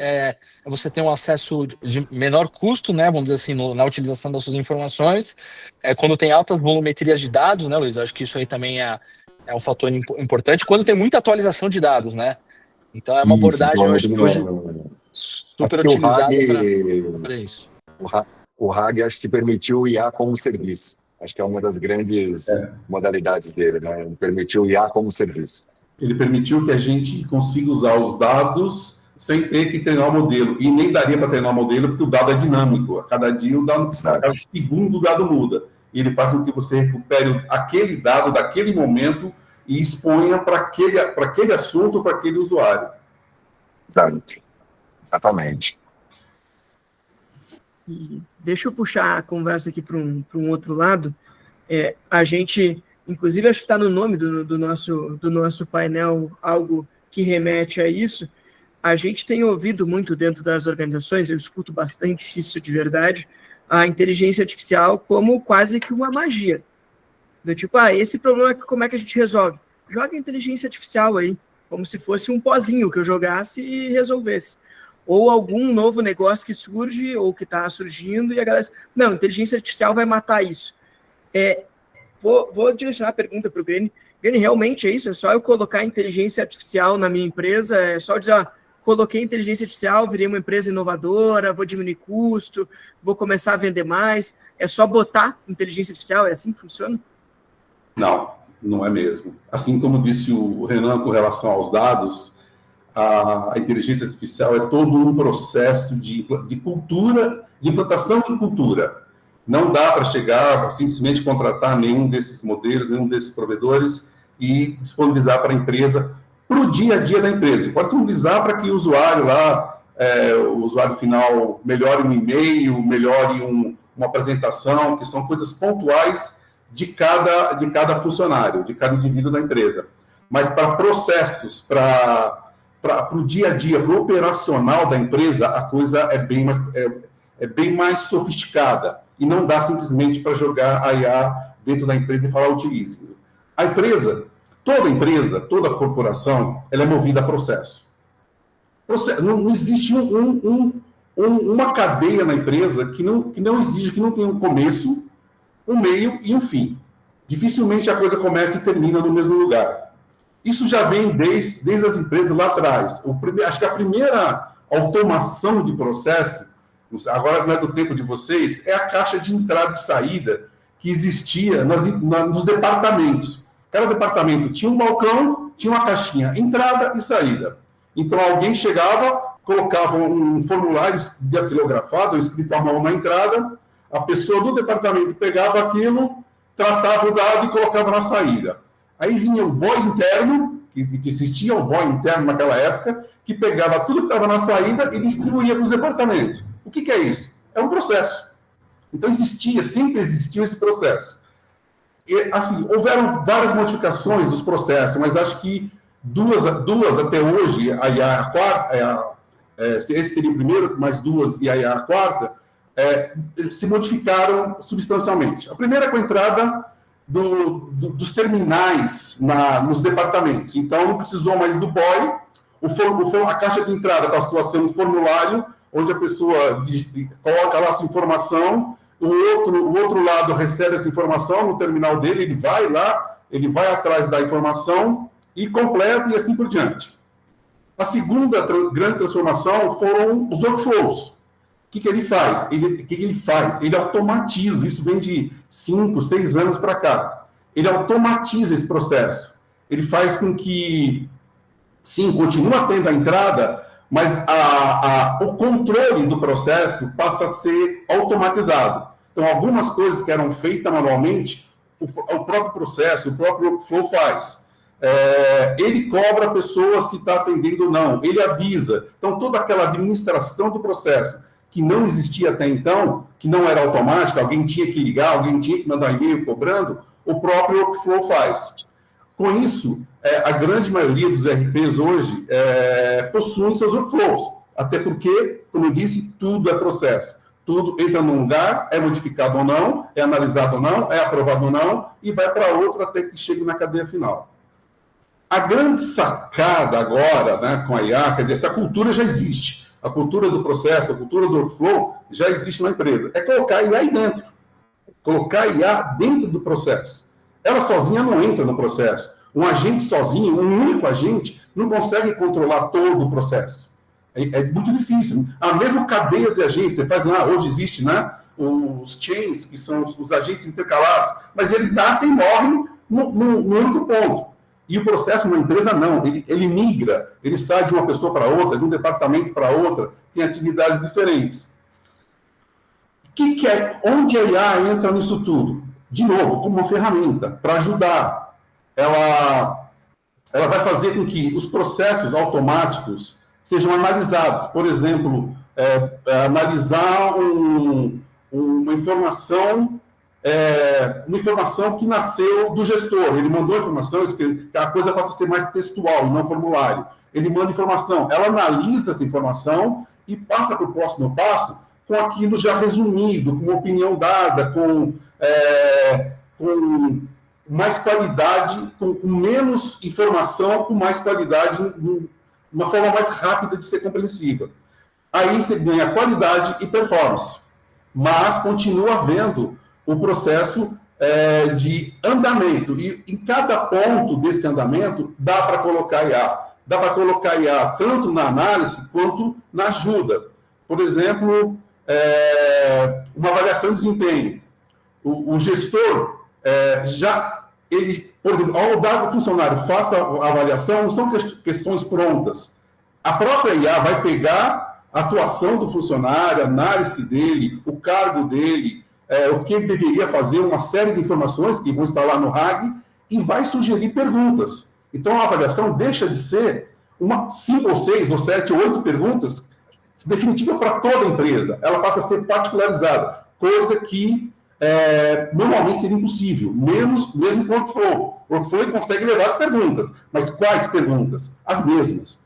B: você ter um acesso de menor custo, né, vamos dizer assim, na utilização das suas informações, quando tem altas volumetrias de dados, né, Luiz? Acho que isso aí também é um fator importante, quando tem muita atualização de dados, né? Então é uma abordagem, eu acho que hoje super utilizada para isso.
E: O RAG acho que permitiu o IA como serviço. Acho que é uma das grandes modalidades dele, né? Permitiu o IA como serviço.
D: Ele permitiu que a gente consiga usar os dados sem ter que treinar o modelo. E nem daria para treinar o modelo, porque o dado é dinâmico. A cada dia, a cada segundo, o dado muda. E ele faz com que você recupere aquele dado daquele momento e exponha para aquele assunto, para aquele usuário.
E: Exatamente.
C: E deixa eu puxar a conversa aqui para um outro lado. A gente, inclusive, acho que está no nome do nosso painel algo que remete a isso. A gente tem ouvido muito dentro das organizações, eu escuto bastante isso de verdade, a inteligência artificial como quase que uma magia. Do tipo, esse problema, como é que a gente resolve? Joga a inteligência artificial aí, como se fosse um pozinho que eu jogasse e resolvesse. Ou algum novo negócio que surge, ou que está surgindo, e a galera diz, não, inteligência artificial vai matar isso. Vou direcionar a pergunta para o Greni. Greni, realmente é isso? É só eu colocar inteligência artificial na minha empresa? É só dizer, coloquei inteligência artificial, virei uma empresa inovadora, vou diminuir custo, vou começar a vender mais. É só botar inteligência artificial? É assim que funciona?
D: Não é mesmo. Assim como disse o Renan com relação aos dados, a inteligência artificial é todo um processo de cultura, de implantação de cultura. Não dá para chegar, simplesmente contratar nenhum desses modelos, nenhum desses provedores e disponibilizar para a empresa, para o dia a dia da empresa. Pode disponibilizar para que o usuário lá, o usuário final, melhore um e-mail, melhore uma apresentação, que são coisas pontuais de cada funcionário, de cada indivíduo da empresa. Mas para processos, para o dia a dia, para o operacional da empresa, a coisa é bem mais sofisticada. E não dá simplesmente para jogar a IA dentro da empresa e falar utilize. A empresa, toda corporação, ela é movida a processo. Não existe uma cadeia na empresa que não exige, que não tenha um começo, um meio e um fim. Dificilmente a coisa começa e termina no mesmo lugar. Isso já vem desde as empresas lá atrás. Acho que a primeira automação de processo agora não é do tempo de vocês, é a caixa de entrada e saída que existia nos departamentos. Cada departamento tinha um balcão, tinha uma caixinha, entrada e saída. Então, alguém chegava, colocava um formulário datilografado, escrito à mão na entrada, a pessoa do departamento pegava aquilo, tratava o dado e colocava na saída. Aí vinha o boy interno, que existia o boy interno naquela época, que pegava tudo que estava na saída e distribuía para os departamentos. O que é isso? É um processo. Então, sempre existiu esse processo. E, assim, houveram várias modificações dos processos, mas acho que duas até hoje, aí a quarta, esse seria o primeiro, mais duas, e aí a quarta, se modificaram substancialmente. A primeira com a entrada dos terminais nos departamentos. Então, não precisou mais do boy, a caixa de entrada passou a ser um formulário, onde a pessoa coloca lá a sua informação, o outro lado recebe essa informação no terminal dele, ele vai lá, ele vai atrás da informação e completa e assim por diante. A segunda grande transformação foram os workflows. O que ele faz? Ele automatiza, isso vem de 5, 6 anos para cá. Ele automatiza esse processo. Ele faz com que, sim, continua tendo a entrada, mas o controle do processo passa a ser automatizado. Então, algumas coisas que eram feitas manualmente, o próprio processo, o próprio workflow faz. Ele cobra a pessoa se está atendendo ou não, ele avisa. Então, toda aquela administração do processo, que não existia até então, que não era automática, alguém tinha que ligar, alguém tinha que mandar e-mail cobrando, o próprio workflow faz. Com isso, a grande maioria dos RPs hoje possuem seus workflows, até porque, como eu disse, tudo é processo. Tudo entra num lugar, é modificado ou não, é analisado ou não, é aprovado ou não, e vai para outro até que chegue na cadeia final. A grande sacada agora, né, com a IA, quer dizer, essa cultura já existe. A cultura do processo, a cultura do workflow já existe na empresa. É colocar a IA aí dentro. Colocar a IA dentro do processo. Ela sozinha não entra no processo. Um agente sozinho, um único agente, não consegue controlar todo o processo. É muito difícil. A mesma cadeia de agentes, você faz lá, hoje existe, né, os chains, que são os agentes intercalados, mas eles nascem e morrem no único ponto. E o processo numa empresa não, ele migra, ele sai de uma pessoa para outra, de um departamento para outra, tem atividades diferentes. Onde a IA entra nisso tudo? De novo, como uma ferramenta para ajudar. Ela vai fazer com que os processos automáticos sejam analisados. Por exemplo, analisar uma informação que nasceu do gestor. Ele mandou informação, que a coisa passa a ser mais textual, não formulário. Ele manda informação, ela analisa essa informação e passa para o próximo passo com aquilo já resumido, com uma opinião dada, com mais qualidade, com menos informação, com mais qualidade, uma forma mais rápida de ser compreensível. Aí você ganha qualidade e performance, mas continua havendo o processo de andamento, e em cada ponto desse andamento dá para colocar IA. Dá para colocar IA tanto na análise quanto na ajuda. Por exemplo, uma avaliação de desempenho. O gestor por exemplo, ao dar para o funcionário faça a avaliação, não são questões prontas. A própria IA vai pegar a atuação do funcionário, a análise dele, o cargo dele, o que ele deveria fazer, uma série de informações que vão estar lá no RAG, e vai sugerir perguntas. Então, a avaliação deixa de ser 5 ou 6 ou 7 ou 8 perguntas definitiva para toda a empresa. Ela passa a ser particularizada, coisa que normalmente seria impossível, mesmo com o workflow. O workflow consegue levar as perguntas, mas quais perguntas? As mesmas.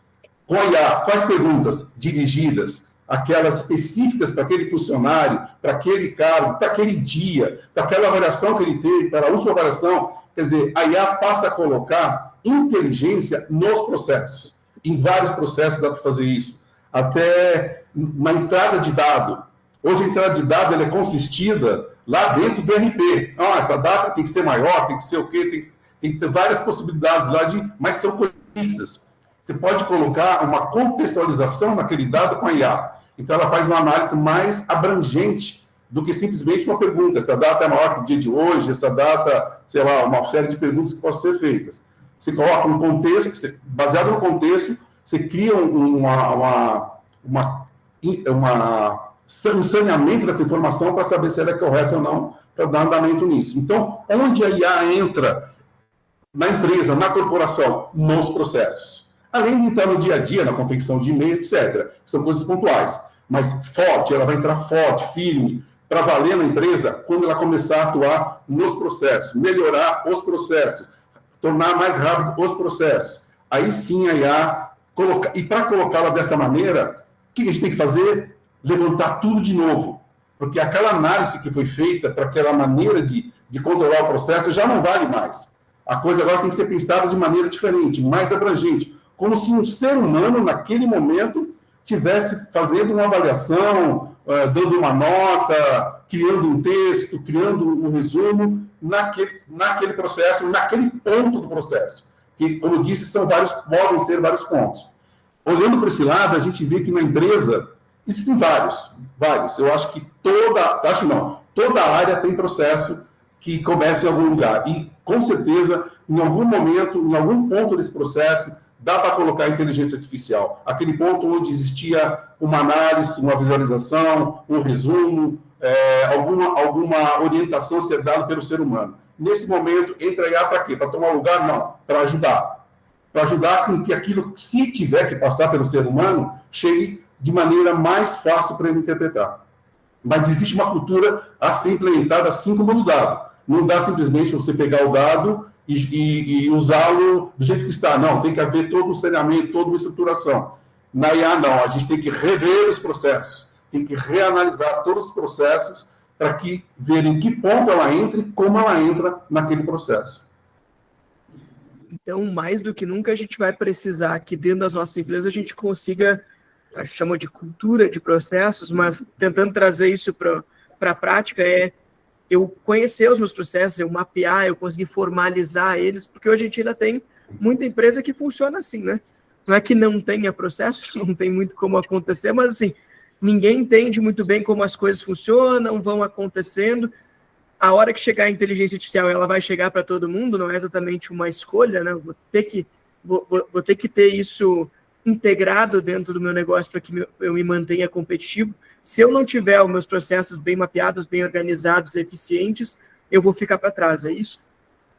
D: Com a IA, quais perguntas dirigidas? Aquelas específicas para aquele funcionário, para aquele cargo, para aquele dia, para aquela avaliação que ele teve, para a última avaliação. Quer dizer, a IA passa a colocar inteligência nos processos. Em vários processos dá para fazer isso. Até na entrada de dado. Hoje a entrada de dado ela é consistida lá dentro do RP. Essa data tem que ser maior, tem que ser o quê? Tem que ter várias possibilidades lá, mas são fixas. Você pode colocar uma contextualização naquele dado com a IA. Então, ela faz uma análise mais abrangente do que simplesmente uma pergunta. Essa data é maior que o dia de hoje, essa data, sei lá, uma série de perguntas que possam ser feitas. Você coloca um contexto, baseado no contexto, você cria um saneamento dessa informação para saber se ela é correta ou não, para dar andamento nisso. Então, onde a IA entra na empresa, na corporação, nos processos. Além de entrar no dia a dia, na confecção de e-mail, etc. São coisas pontuais. Mas forte, ela vai entrar forte, firme, para valer na empresa, quando ela começar a atuar nos processos, melhorar os processos, tornar mais rápido os processos. Aí sim a IA, e para colocá-la dessa maneira, o que a gente tem que fazer? Levantar tudo de novo. Porque aquela análise que foi feita para aquela maneira de controlar o processo já não vale mais. A coisa agora tem que ser pensada de maneira diferente, mais abrangente. Como se um ser humano, naquele momento, estivesse fazendo uma avaliação, dando uma nota, criando um texto, criando um resumo naquele processo, naquele ponto do processo. Que, como eu disse, podem ser vários pontos. Olhando para esse lado, a gente vê que na empresa existem vários. Eu acho que toda área tem processo que começa em algum lugar. E, com certeza, em algum momento, em algum ponto desse processo, dá para colocar a inteligência artificial. Aquele ponto onde existia uma análise, uma visualização, um resumo, alguma orientação ser dada pelo ser humano. Nesse momento, entra a IA para quê? Para tomar lugar? Não. Para ajudar. Para ajudar com que aquilo, se tiver que passar pelo ser humano, chegue de maneira mais fácil para ele interpretar. Mas existe uma cultura a ser implementada assim como no dado. Não dá simplesmente você pegar o dado e usá-lo do jeito que está. Não, tem que haver todo um saneamento, toda uma estruturação. Na IA, não. A gente tem que rever os processos, tem que reanalisar todos os processos para que ver em que ponto ela entra e como ela entra naquele processo.
C: Então, mais do que nunca, a gente vai precisar que dentro das nossas empresas a gente consiga, a gente chama de cultura de processos, mas tentando trazer isso para a prática eu conhecer os meus processos, eu mapear, eu conseguir formalizar eles, porque hoje a gente ainda tem muita empresa que funciona assim, né? Não é que não tenha processos, não tem muito como acontecer, mas assim, ninguém entende muito bem como as coisas funcionam, vão acontecendo. A hora que chegar a inteligência artificial, ela vai chegar para todo mundo, não é exatamente uma escolha, né? Vou ter que ter isso integrado dentro do meu negócio para que eu me mantenha competitivo. Se eu não tiver os meus processos bem mapeados, bem organizados, eficientes, eu vou ficar para trás, é isso?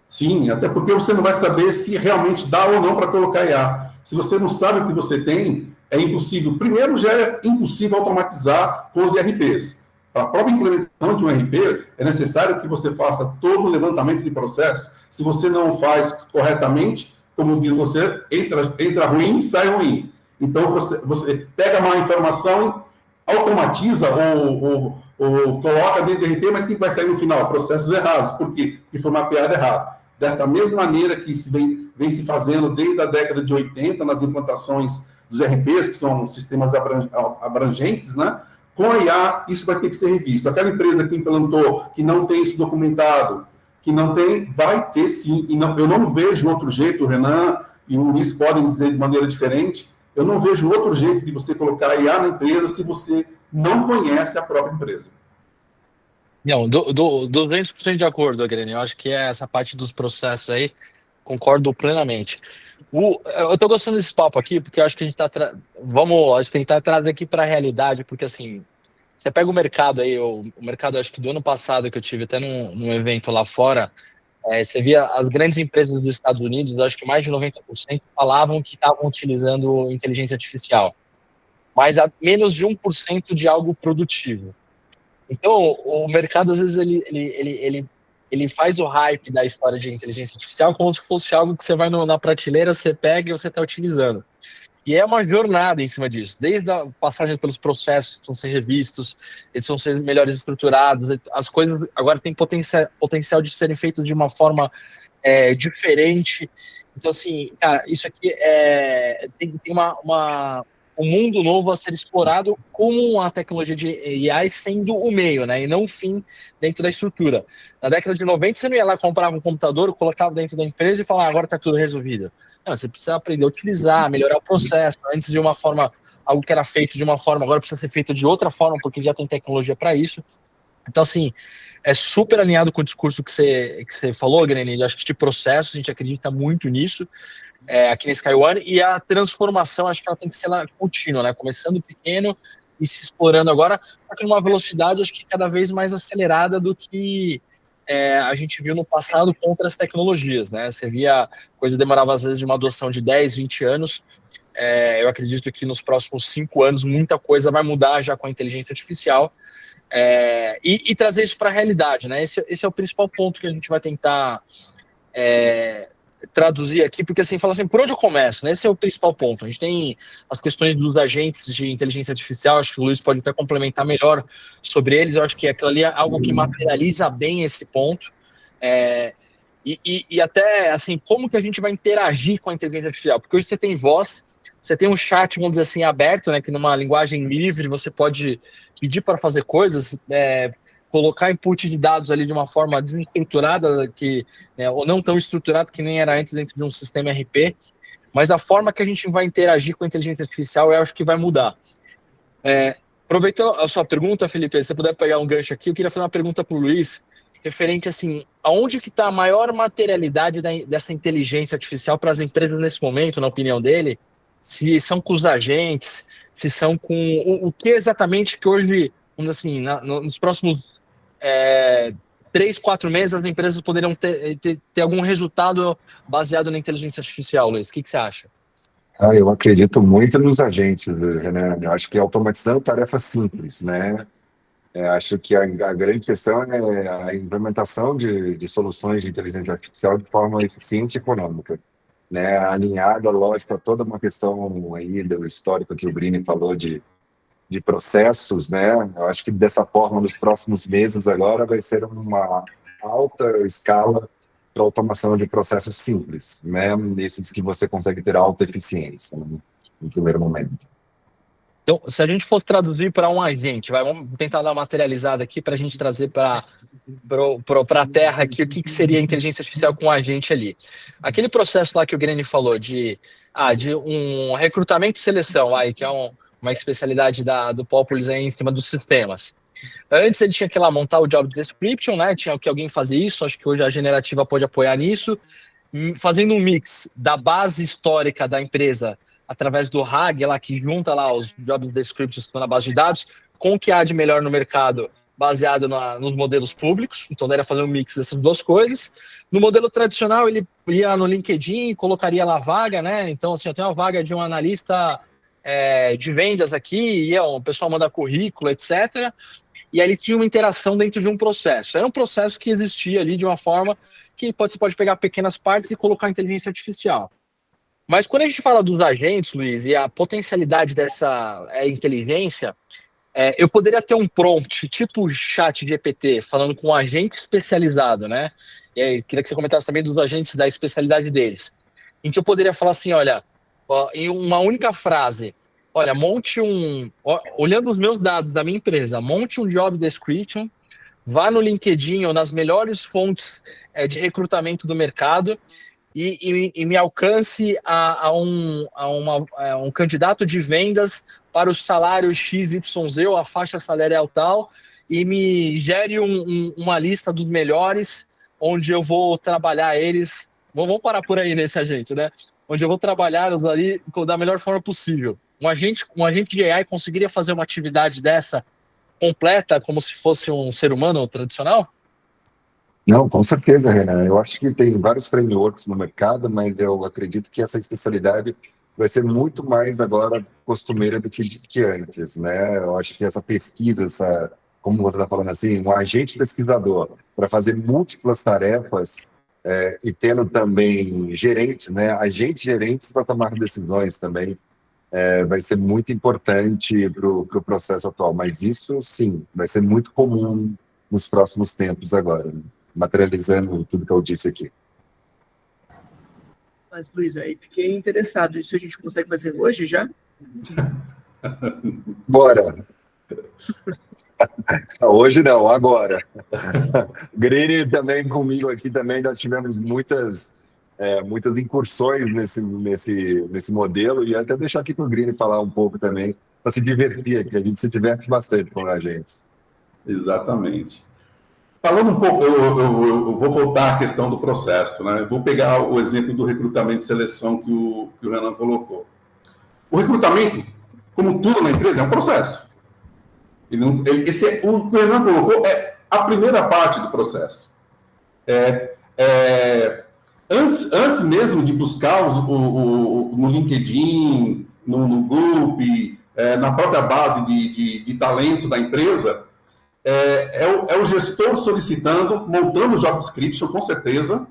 D: Sim, até porque você não vai saber se realmente dá ou não para colocar IA. Se você não sabe o que você tem, é impossível. Primeiro, já é impossível automatizar com os ERPs. Para a própria implementação de um ERP, é necessário que você faça todo o levantamento de processo. Se você não faz corretamente, como diz você, entra ruim, sai ruim. Então, você pega uma informação, automatiza ou coloca dentro do ERP, mas o que vai sair no final? Processos errados. Por quê? Porque foi mapeado errado. Dessa mesma maneira que vem se fazendo desde a década de 80 nas implantações dos ERPs, que são sistemas abrangentes, né? Com a IA, isso vai ter que ser revisto. Aquela empresa que implantou, que não tem isso documentado, que não tem, vai ter sim. E eu não vejo outro jeito, o Renan e o Luiz podem dizer de maneira diferente, eu não vejo outro jeito de você colocar a IA na empresa se você não conhece a própria empresa.
B: Não, 200% de acordo, Grêmio. Eu acho que essa parte dos processos aí, concordo plenamente. Eu tô gostando desse papo aqui, porque eu acho que a gente vamos tentar trazer aqui para a realidade, porque assim, você pega o mercado aí, o mercado acho que do ano passado que eu tive até num evento lá fora, você via as grandes empresas dos Estados Unidos, acho que mais de 90% falavam que estavam utilizando inteligência artificial, mas a menos de 1% de algo produtivo. Então, o mercado, às vezes, ele faz o hype da história de inteligência artificial como se fosse algo que você vai na prateleira, você pega e você está utilizando. E é uma jornada em cima disso, desde a passagem pelos processos que vão ser revistos, eles vão ser melhores estruturados, as coisas agora têm potencial de serem feitas de uma forma diferente. Então, assim, cara, isso aqui tem uma o mundo novo a ser explorado como a tecnologia de AI sendo o meio, né, e não o fim dentro da estrutura. Na década de 90, você não ia lá, comprava um computador, colocava dentro da empresa e falava, agora está tudo resolvido. Não, você precisa aprender a utilizar, melhorar o processo. Antes de uma forma, algo que era feito de uma forma, agora precisa ser feito de outra forma, porque já tem tecnologia para isso. Então, assim, é super alinhado com o discurso que você falou, Greni. Eu acho que de processo, a gente acredita muito nisso, aqui na SkyOne, e a transformação, acho que ela tem que ser contínua, né? Começando pequeno e se explorando agora, só que numa velocidade, acho que cada vez mais acelerada do que a gente viu no passado com outras tecnologias, né? Você via, coisa demorava às vezes de uma adoção de 10, 20 anos. Eu acredito que nos próximos 5 anos muita coisa vai mudar já com a inteligência artificial, e trazer isso para a realidade, né? Esse é o principal ponto que a gente vai tentar traduzir aqui, porque assim, fala assim, por onde eu começo, né? Esse é o principal ponto. A gente tem as questões dos agentes de inteligência artificial, acho que o Luiz pode até complementar melhor sobre eles. Eu acho que aquilo ali é algo que materializa bem esse ponto, e até assim, como que a gente vai interagir com a inteligência artificial, porque hoje você tem voz, você tem um chat, vamos dizer assim, aberto, né, que numa linguagem livre você pode pedir para fazer coisas, colocar input de dados ali de uma forma desestruturada, ou não tão estruturada que nem era antes dentro de um sistema RP, mas a forma que a gente vai interagir com a inteligência artificial eu acho que vai mudar. Aproveitando a sua pergunta, Felipe, se você puder pegar um gancho aqui, eu queria fazer uma pergunta para o Luiz, referente assim, aonde que está a maior materialidade dessa inteligência artificial para as empresas nesse momento, na opinião dele, se são com os agentes, se são com o que exatamente que hoje, vamos dizer assim, nos próximos 3, 4 meses as empresas poderiam ter algum resultado baseado na inteligência artificial, Luiz. O que você acha?
E: Eu acredito muito nos agentes, né? Eu acho que automatizando tarefas simples, né? Acho que a grande questão é a implementação de soluções de inteligência artificial de forma eficiente e econômica, né? Alinhada, lógico, a toda uma questão aí do histórico que o Brini falou de processos, né? Eu acho que dessa forma, nos próximos meses agora, vai ser uma alta escala para automação de processos simples, né? Nesses que você consegue ter alta eficiência, né? No primeiro momento.
B: Então, se a gente fosse traduzir para um agente, vamos tentar dar uma materializada aqui para a gente trazer para a Terra aqui, o que seria a inteligência artificial com um agente ali. Aquele processo lá que o Greni falou de um recrutamento e seleção, que é uma especialidade do Populis aí em cima dos sistemas. Antes ele tinha que ir lá montar o job description, né? Tinha que alguém fazer isso, acho que hoje a generativa pode apoiar nisso, fazendo um mix da base histórica da empresa através do RAG, lá, que junta lá os job descriptions na base de dados, com o que há de melhor no mercado, baseado nos modelos públicos. Então, daí era fazer um mix dessas duas coisas. No modelo tradicional, ele ia no LinkedIn, colocaria lá a vaga, né? Então, assim, eu tenho uma vaga de um analista de vendas aqui, e o pessoal manda currículo, etc. E aí ele tinha uma interação dentro de um processo. Era um processo que existia ali de uma forma que você pode pegar pequenas partes e colocar inteligência artificial. Mas quando a gente fala dos agentes, Luiz, e a potencialidade dessa inteligência, eu poderia ter um prompt, tipo o chat GPT, falando com um agente especializado, né? E aí, queria que você comentasse também dos agentes, da especialidade deles. Em que eu poderia falar assim, olha, em uma única frase, olha, olhando os meus dados da minha empresa, monte um job description, vá no LinkedIn ou nas melhores fontes de recrutamento do mercado, e me alcance a um candidato de vendas para o salário XYZ, ou a faixa salarial tal, e me gere uma lista dos melhores, onde eu vou trabalhar eles. Vamos parar por aí nesse agente, né? Onde eu vou trabalhar eles ali da melhor forma possível. Um agente de AI conseguiria fazer uma atividade dessa completa, como se fosse um ser humano tradicional?
E: Não, com certeza, Renan. Eu acho que tem vários frameworks no mercado, mas eu acredito que essa especialidade vai ser muito mais agora costumeira do que antes, né? Eu acho que essa pesquisa, como você está falando assim, um agente pesquisador para fazer múltiplas tarefas e tendo também gerentes, né? Agentes gerentes para tomar decisões também, vai ser muito importante para o processo atual. Mas isso, sim, vai ser muito comum nos próximos tempos agora, né? Materializando tudo que eu disse aqui.
C: Mas, Luiz, aí fiquei interessado. Isso a gente consegue fazer hoje já?
E: Bora. Hoje não, agora. Green também comigo aqui também, nós tivemos muitas incursões nesse modelo, e até deixar aqui para o Green falar um pouco também, para se divertir aqui, a gente se diverte bastante com a gente.
D: Exatamente. Falando um pouco, eu vou voltar à questão do processo, né? Eu vou pegar o exemplo do recrutamento e seleção que o Renan colocou. O recrutamento, como tudo na empresa, é um processo. O que o Renan colocou é a primeira parte do processo. Antes mesmo de buscar no LinkedIn, no Group, na própria base de talentos da empresa, é o gestor solicitando, montando o job description, com certeza.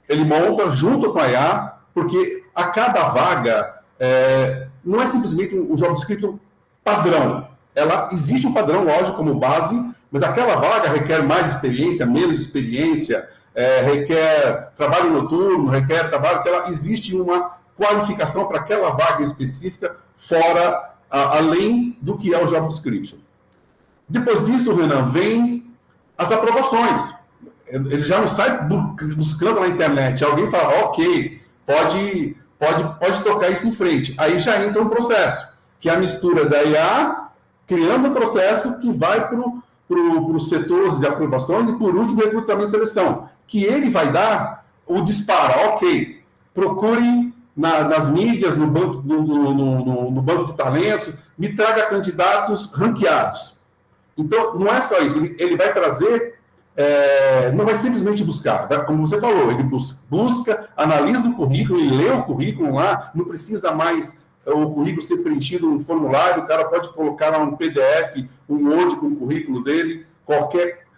D: Ele monta junto com a IA, porque a cada vaga não é simplesmente um job description padrão. Existe um padrão, lógico, como base, mas aquela vaga requer mais experiência, menos experiência, requer trabalho noturno, requer trabalho, sei lá, existe uma qualificação para aquela vaga específica, além do que é o job description. Depois disso, Renan, vem as aprovações. Ele já não sai buscando na internet. Alguém fala, ok, pode tocar isso em frente. Aí já entra um processo, que é a mistura da IA, criando um processo que vai para os setores de aprovação e, por último, recrutamento e seleção, que ele vai dar o disparo. Ok, procure nas mídias, no banco de talentos, me traga candidatos ranqueados. Então, não é só isso, ele vai trazer, não vai simplesmente buscar, como você falou, ele busca, analisa o currículo, ele lê o currículo lá, não precisa mais o currículo ser preenchido num formulário, o cara pode colocar lá um PDF, um Word com o currículo dele,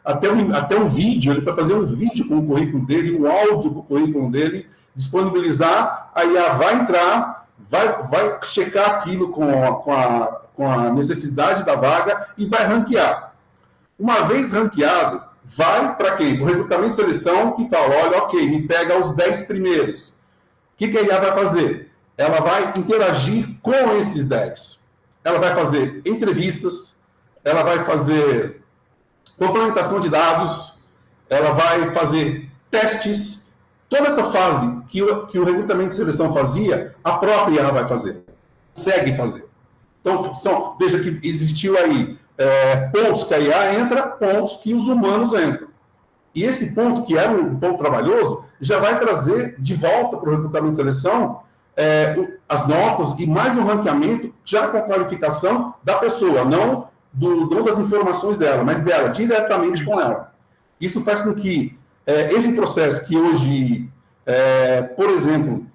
D: até um vídeo, ele pode fazer um vídeo com o currículo dele, um áudio com o currículo dele, disponibilizar, aí vai entrar, vai checar aquilo com a necessidade da vaga e vai ranquear. Uma vez ranqueado, vai para quem? Para o recrutamento e seleção, que fala, olha, ok, me pega os 10 primeiros. O que a IA vai fazer? Ela vai interagir com esses 10. Ela vai fazer entrevistas, ela vai fazer complementação de dados, ela vai fazer testes. Toda essa fase que o recrutamento e seleção fazia, a própria IA vai fazer. Consegue fazer. Então, veja que existiu aí pontos que a IA entra, pontos que os humanos entram. E esse ponto, que era um ponto trabalhoso, já vai trazer de volta para o recrutamento e seleção as notas e mais um ranqueamento já com a qualificação da pessoa, não das informações dela, mas dela, diretamente com ela. Isso faz com que esse processo que hoje, por exemplo,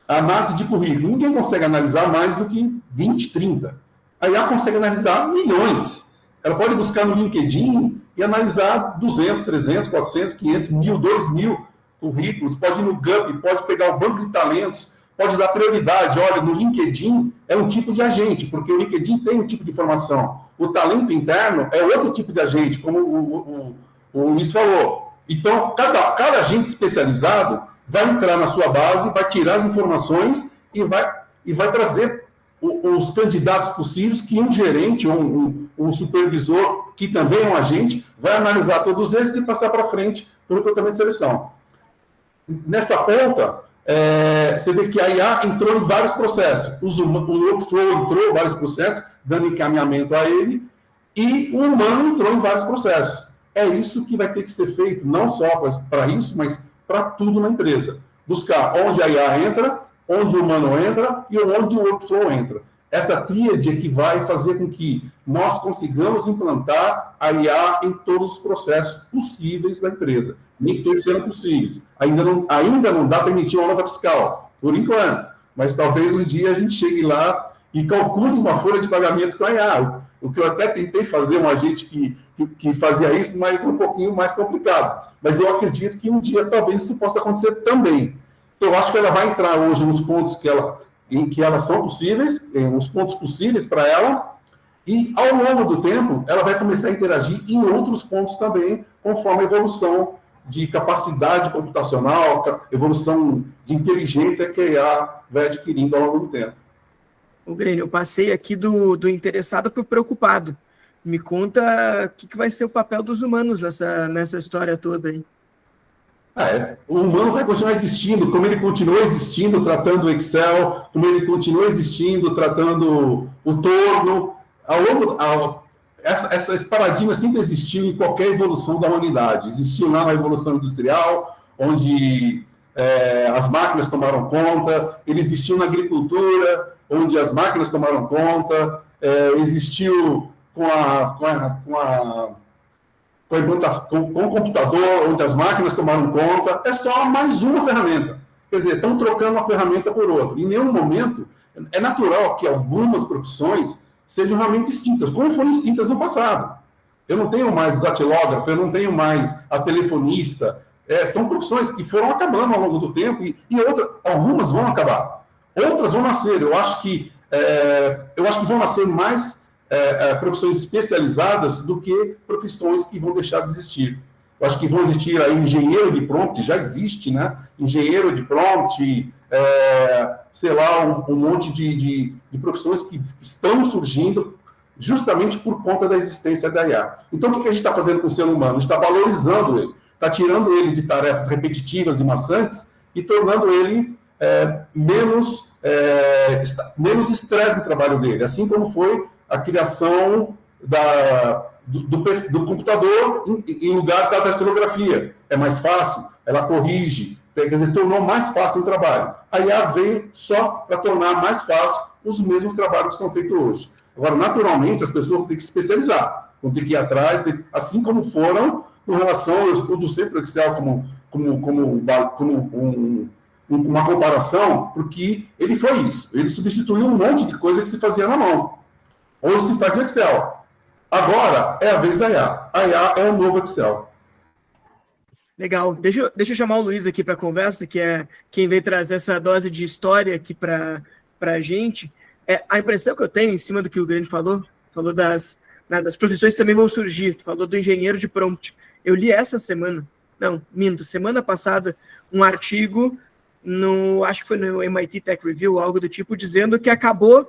D: a análise de currículo, ninguém consegue analisar mais do que 20, 30. A IA consegue analisar milhões. Ela pode buscar no LinkedIn e analisar 200, 300, 400, 500, 1.000, 2.000 currículos. Pode ir no GUP, pode pegar o banco de talentos, pode dar prioridade. Olha, no LinkedIn é um tipo de agente, porque o LinkedIn tem um tipo de informação. O talento interno é outro tipo de agente, como o Luiz falou. Então, cada agente especializado vai entrar na sua base, vai tirar as informações e vai trazer os candidatos possíveis que um gerente ou um supervisor, que também é um agente, vai analisar todos eles e passar para frente para o recrutamento e seleção. Nessa ponta, você vê que a IA entrou em vários processos. O workflow entrou em vários processos, dando encaminhamento a ele, e o humano entrou em vários processos. É isso que vai ter que ser feito, não só para isso, mas para tudo na empresa. Buscar onde a IA entra, onde o humano entra e onde o workflow entra. Essa tríade é que vai fazer com que nós consigamos implantar a IA em todos os processos possíveis da empresa. Nem todos serão possíveis. Ainda não dá para emitir uma nota fiscal, por enquanto. Mas talvez um dia a gente chegue lá e calcule uma folha de pagamento com a IA. O que eu até tentei fazer, um agente que fazia isso, mas um pouquinho mais complicado. Mas eu acredito que um dia talvez isso possa acontecer também. Então, eu acho que ela vai entrar hoje nos pontos em que elas são possíveis, os pontos possíveis para ela, e ao longo do tempo, ela vai começar a interagir em outros pontos também, conforme a evolução de capacidade computacional, evolução de inteligência que a IA vai adquirindo ao longo do tempo.
C: Ô, Grêmio, eu passei aqui do interessado para o preocupado. Me conta o que vai ser o papel dos humanos nessa história toda aí.
D: O humano vai continuar existindo, como ele continuou existindo tratando o Excel, como ele continuou existindo tratando o torno. Esse paradigma sempre existiu em qualquer evolução da humanidade. Existiu lá na Revolução Industrial, onde as máquinas tomaram conta, ele existiu na agricultura, onde as máquinas tomaram conta, existiu com o computador, onde as máquinas tomaram conta, é só mais uma ferramenta. Quer dizer, estão trocando uma ferramenta por outra. Em nenhum momento, é natural que algumas profissões sejam realmente extintas, como foram extintas no passado. Eu não tenho mais o datilógrafo, eu não tenho mais a telefonista. São profissões que foram acabando ao longo do tempo e algumas vão acabar. Outras vão nascer. Eu acho que vão nascer mais profissões especializadas do que profissões que vão deixar de existir. Eu acho que vão existir aí engenheiro de prompt, já existe, né? Engenheiro de prompt, sei lá, um monte de profissões que estão surgindo justamente por conta da existência da IA. Então, o que a gente está fazendo com o ser humano? A gente está valorizando ele, está tirando ele de tarefas repetitivas e maçantes e tornando ele menos estresse no trabalho dele, assim como foi a criação do computador em lugar da datilografia. É mais fácil, ela corrige, quer dizer, tornou mais fácil o trabalho. A IA veio só para tornar mais fácil os mesmos trabalhos que são feitos hoje. Agora, naturalmente, as pessoas vão ter que se especializar, vão ter que ir atrás, assim como foram com relação, eu uso sempre o Excel como uma comparação, porque ele foi isso. Ele substituiu um monte de coisa que se fazia na mão. Hoje se faz no Excel. Agora é a vez da IA. A IA é o novo Excel.
C: Legal. Deixa eu chamar o Luiz aqui para a conversa, que é quem veio trazer essa dose de história aqui para a gente. A impressão que eu tenho, em cima do que o Grêmio falou das profissões que também vão surgir. Falou do engenheiro de prompt. Eu li semana passada, um artigo, acho que foi no MIT Tech Review, algo do tipo, dizendo que acabou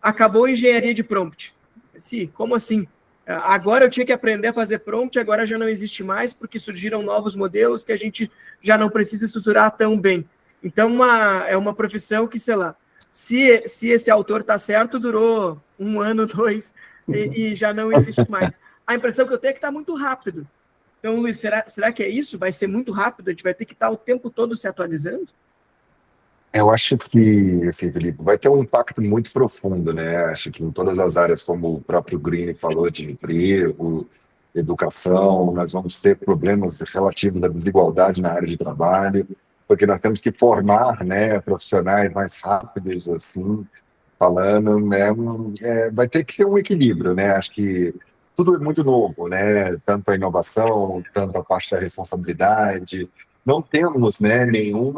C: a engenharia de prompt. Sim, como assim? Agora eu tinha que aprender a fazer prompt, agora já não existe mais, porque surgiram novos modelos que a gente já não precisa estruturar tão bem. Então, é uma profissão que, sei lá, se esse autor está certo, durou 1 ano, 2, e já não existe mais. A impressão que eu tenho é que está muito rápido. Então, Luiz, será que é isso? Vai ser muito rápido? A gente vai ter que estar o tempo todo se atualizando?
E: Eu acho que, assim, Felipe, vai ter um impacto muito profundo, né? Acho que em todas as áreas, como o próprio Green falou, de emprego, educação, nós vamos ter problemas relativos à desigualdade na área de trabalho, porque nós temos que formar, né, profissionais mais rápidos, assim, falando, né? Vai ter que ter um equilíbrio, né? Acho que tudo é muito novo, né? Tanto a inovação, tanto a parte da responsabilidade. Não temos, né, nenhum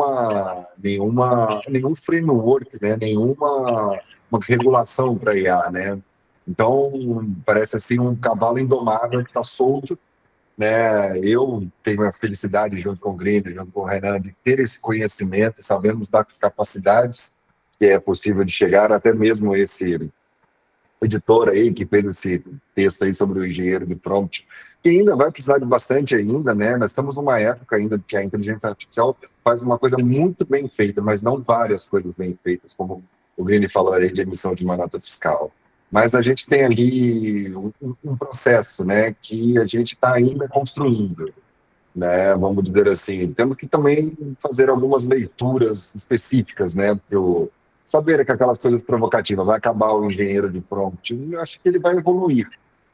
E: framework, né, nenhuma regulação para IA, né? Então, parece assim um cavalo indomável que está solto, né? Eu tenho a felicidade, junto com o Grêmio, junto com o Renan, de ter esse conhecimento, sabemos das capacidades que é possível de chegar, até mesmo esse editor aí que fez esse texto aí sobre o engenheiro de prompt, que ainda vai precisar de bastante ainda, né? Nós estamos numa época ainda que a inteligência artificial faz uma coisa muito bem feita, mas não várias coisas bem feitas, como o Green falou aí de emissão de uma nota fiscal. Mas a gente tem ali um processo, né, que a gente está ainda construindo, né? Vamos dizer assim, temos que também fazer algumas leituras específicas, né, para saber que aquelas coisas provocativas, vai acabar o engenheiro de prompt, eu acho que ele vai evoluir,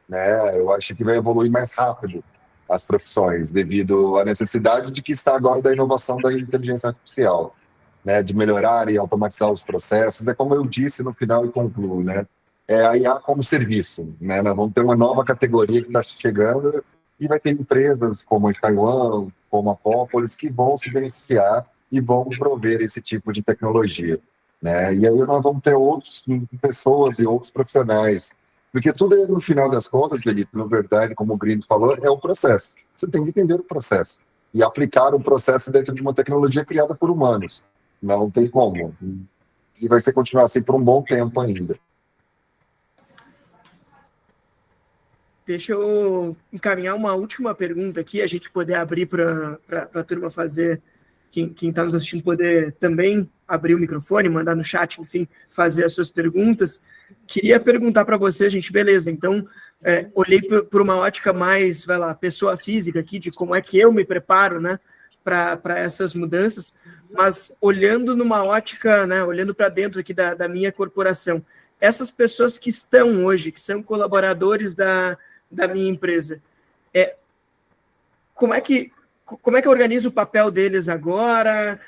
E: né? Eu acho que vai evoluir mais rápido as profissões, devido à necessidade de que está agora da inovação da inteligência artificial, né? De melhorar e automatizar os processos. É como eu disse no final e concluo, né? A IA como serviço, né? Nós vamos ter uma nova categoria que está chegando e vai ter empresas como a SkyOne, como a Populous, que vão se beneficiar e vão prover esse tipo de tecnologia, né? E aí nós vamos ter outras pessoas e outros profissionais, porque tudo, no final das contas, Felipe, na verdade, como o Green falou, é um processo. Você tem que entender o processo e aplicar o processo dentro de uma tecnologia criada por humanos. Não tem como. e vai ser continuar assim por um bom tempo ainda.
C: Deixa eu encaminhar uma última pergunta aqui, a gente poder abrir para a turma fazer, quem está nos assistindo poder também abrir o microfone, mandar no chat, enfim, fazer as suas perguntas. Queria perguntar para você, gente, beleza, então, olhei por uma ótica mais, vai lá, pessoa física aqui, de como é que eu me preparo, né, para essas mudanças, mas olhando numa ótica, né, olhando para dentro aqui da minha corporação, essas pessoas que estão hoje, que são colaboradores da minha empresa, como é que eu organizo o papel deles agora?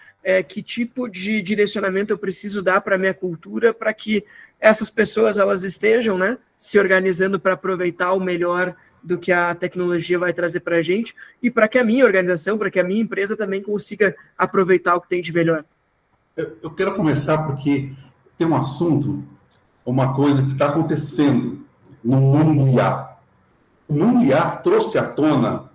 C: Que tipo de direcionamento eu preciso dar para a minha cultura para que essas pessoas elas estejam, né, se organizando para aproveitar o melhor do que a tecnologia vai trazer para a gente e para que a minha organização, para que a minha empresa também consiga aproveitar o que tem de melhor?
D: Eu quero começar porque tem um assunto, uma coisa que está acontecendo no mundo IA. O mundo IA trouxe à tona